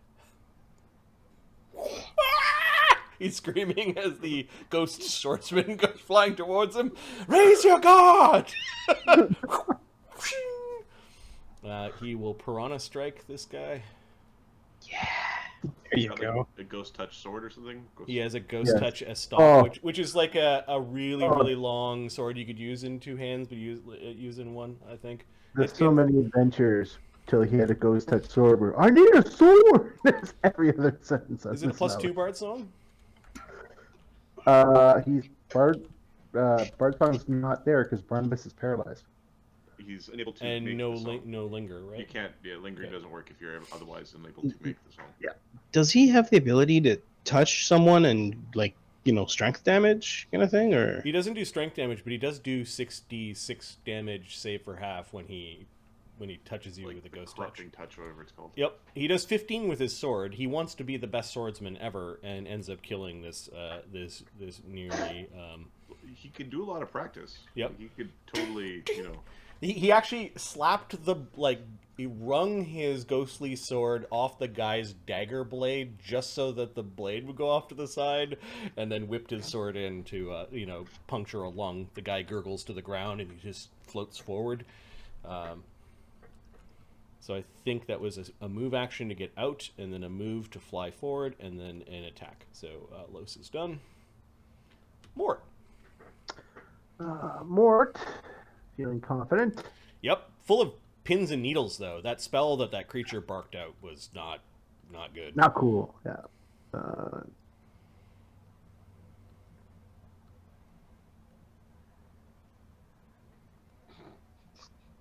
He's screaming as the ghost swordsman goes flying towards him. Raise your guard! He will piranha strike this guy. Yeah. There you Got, go. like, a ghost touch sword or something. He has a Ghost Yes. Touch Estoc, Oh. which is like a really, Oh. really long sword you could use in two hands, but use in one, I think. There's It's so many adventures till he had a ghost touch sword where I need a sword. That's every other sentence. Is it a +2 Bard song? He's Bard. Bard song's not there because Barnabus is paralyzed. He's unable to And make no the song. no linger, right? You can't. Yeah, lingering Okay. doesn't work if you're otherwise unable to make the song. Yeah. Does he have the ability to touch someone and like strength damage kind of thing, or He doesn't do strength damage, but he does do 6d6 damage save for half when he touches you Like with a the Ghost Touch. corrupting touch, whatever it's called. Yep, he does 15 with his sword. He wants to be the best swordsman ever, and ends up killing this nearly. He could do a lot of practice. Yep. Like, he could totally, He actually slapped he wrung his ghostly sword off the guy's dagger blade just so that the blade would go off to the side, and then whipped his sword in to puncture a lung. The guy gurgles to the ground and he just floats forward. So I think that was a move action to get out, and then a move to fly forward, and then an attack. So Los is done. Mort. Mort, feeling confident. Yep, full of pins and needles though. That spell that creature barked out was not good. Not cool. Yeah.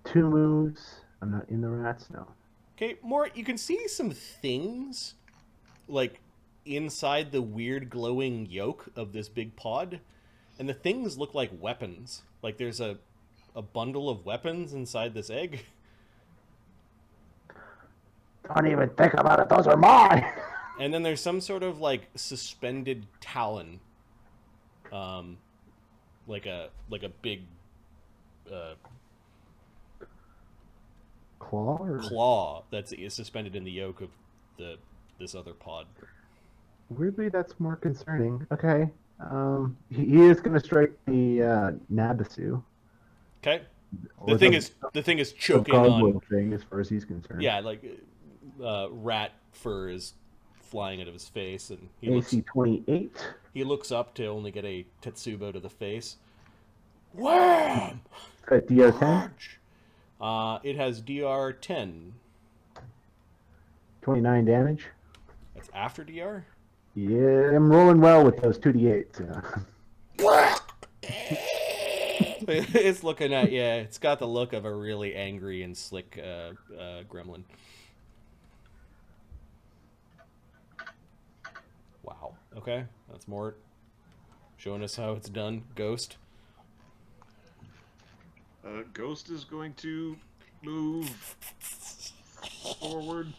2 moves. I'm not in the rats. No. Okay, Mort, you can see some things like inside the weird glowing yolk of this big pod, and the things look like weapons. Like there's a bundle of weapons inside this egg. Don't even think about it. Those are mine. And then there's some sort of like suspended talon, like a big Claw. Or... claw is suspended in the yolk of this other pod. Weirdly, that's more concerning. Okay. He is going to strike the Nabasu. Okay. Or The thing is choking the on. gargoyle thing, as far as he's concerned. Yeah, like rat fur is flying out of his face, and AC 28. he looks up to only get a Tetsubo to the face. Wham! Got DR 10. It has DR 10. 29 damage. That's after DR. Yeah, I'm rolling well with those 2d8s. It's looking at you. It's got the look of a really angry and slick gremlin. Wow. Okay, that's Mort showing us how it's done. Ghost. Ghost is going to move forward.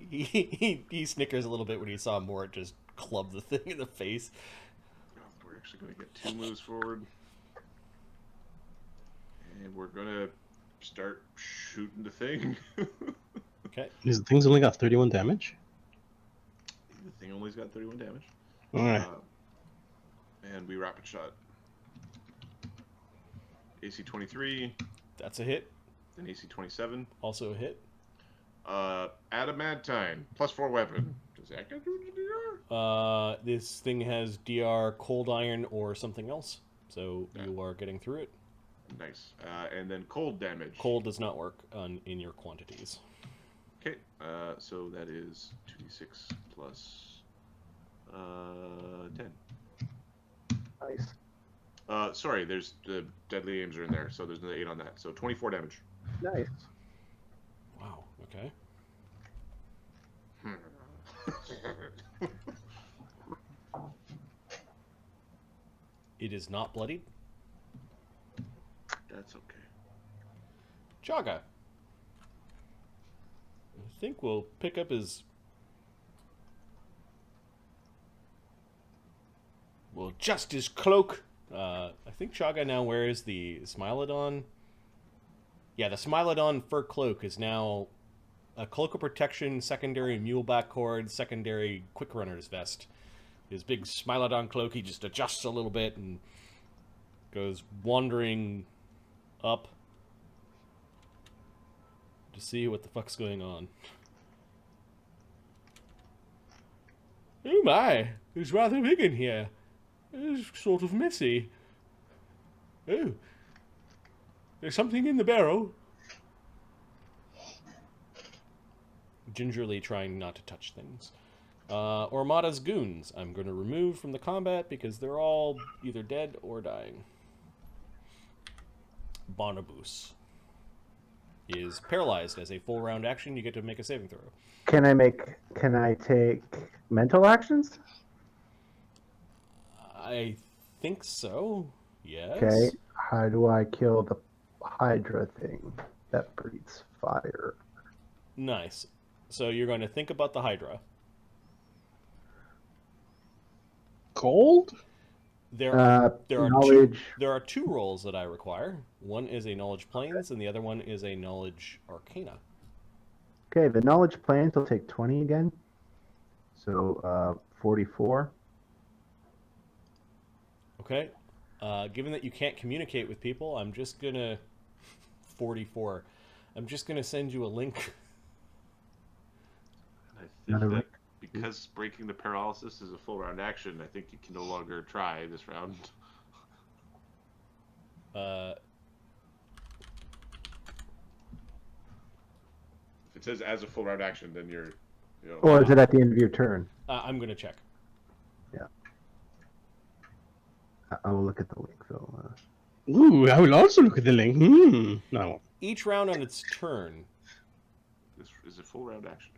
He snickers a little bit when he saw Mort just club the thing in the face. We're actually going to get 2 moves forward. And we're going to start shooting the thing. Okay. these things only got 31 damage? The thing only's got 31 damage. All right. And we rapid shot. AC 23. That's a hit. Then AC 27. Also a hit. Adamantine. +4 weapon. Does that get through the DR? This thing has DR cold iron or something else, so you are getting through it. Nice. And then cold damage. Cold does not work in your quantities. Okay. So that is 2d6 plus 10. Nice. Sorry, there's the deadly aims are in there, so there's another 8 on that. So 24 damage. Nice. Wow. Okay. It is not bloodied. That's okay. Chagga. I think we'll pick up his... We'll adjust his cloak. I think Chagga now wears the Smilodon. Yeah, the Smilodon fur cloak is now a cloak of protection, secondary muleback cord, secondary quick runner's vest. His big Smilodon cloak, he just adjusts a little bit and goes wandering up to see what the fuck's going on. Oh my, it's rather big in here. It's sort of messy. Oh, there's something in the barrel. Gingerly trying not to touch things. Ormada's goons. I'm going to remove from the combat because they're all either dead or dying. Barnabus is paralyzed. As a full round action, you get to make a saving throw. Can I take mental actions? I think so. Yes. Okay. How do I kill the Hydra thing that breathes fire? Nice. So you're going to think about the Hydra. Cold? There are knowledge. there are two rolls that I require. One is a knowledge planes, and the other one is a knowledge arcana. Okay, the knowledge planes will take 20 again. So 44. Okay. Given that you can't communicate with people, I'm just gonna 44. I'm just gonna send you a link. I think Another that because breaking the paralysis is a full round action, I think you can no longer try this round. If it says as a full round action, then you're. Or is it at the end of your turn? I'm gonna check. Yeah. I will look at the link. So. Ooh, I will also look at the link. No. Each round on its turn, This is a full round action.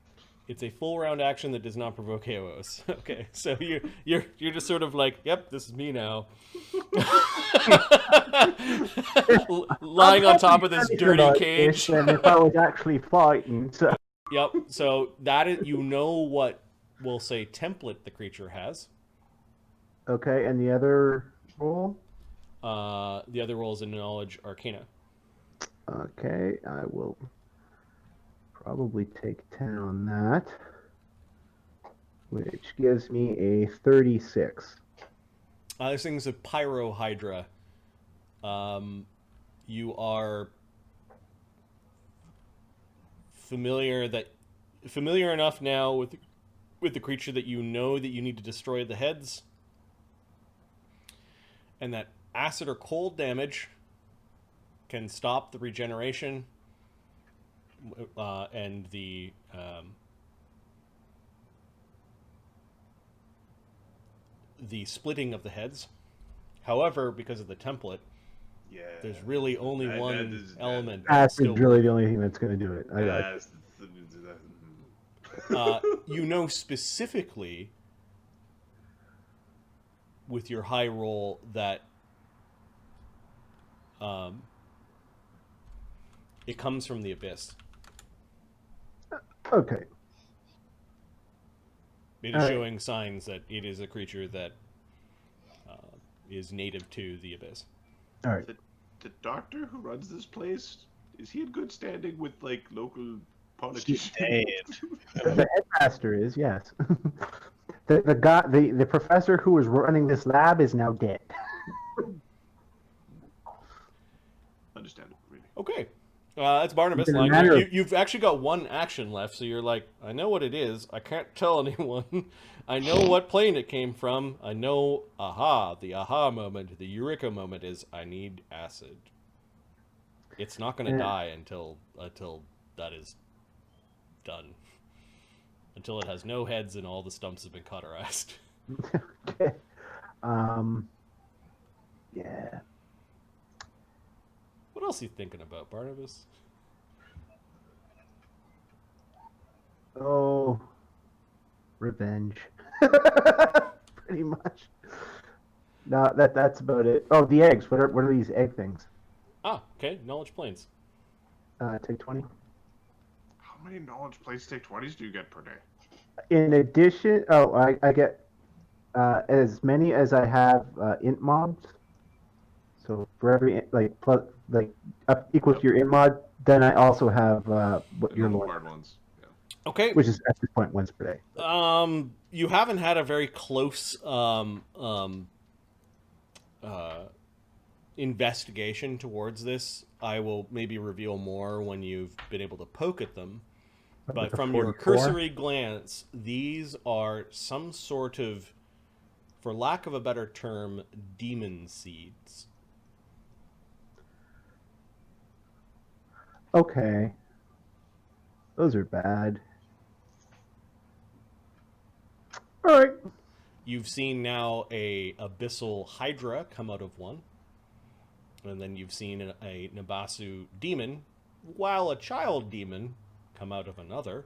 it's a full round action that does not provoke AOs. Okay, so you're just sort of like, yep, this is me now, lying on top of this dirty cage. And if I was actually fighting, so. Yep. So that is, what we'll say template the creature has. Okay, and the other roll? The other roll is a knowledge arcana. Okay, I will probably take 10 on that, which gives me a 36. This thing's a pyro hydra. You are familiar enough now with the creature that you know that you need to destroy the heads, and that acid or cold damage can stop the regeneration and the splitting of the heads. However, because of the template, Yeah. there's really only one element. Acid's really the only thing that's going to do it. I got it. You know specifically with your high roll that it comes from the abyss. Okay. It is showing signs that it is a creature that is native to the abyss. All right. The doctor who runs this place, is he in good standing with like local politicians? The headmaster is, yes. The professor who was running this lab is now dead. Understandable, really. Okay. That's Barnabus. It's a Lying matter there. of- You've actually got one action left, so you're like, I know what it is. I can't tell anyone. I know what plane it came from. I know, the aha moment, the eureka moment is, I need acid. It's not going to die until that is done. Until it has no heads and all the stumps have been cauterized. Okay. Yeah. What else are you thinking about, Barnabas? Oh, revenge. Pretty much. No, that's about it. Oh, the eggs. What are these egg things? Okay. Knowledge planes. Take 20. How many knowledge place take 20s do you get per day? In addition, I get as many as I have int mobs. So for every equal to your int mod, then I also have what your lord, hard ones. Yeah. Okay. which is at this point once per day. You haven't had a very close investigation towards this. I will maybe reveal more when you've been able to poke at them. Like But a from your 44? cursory glance, these are some sort of, for lack of a better term, demon seeds. Okay. Those are bad. All right. You've seen now a abyssal hydra come out of one. And then you've seen a Nabasu demon, while a child demon, come out of another.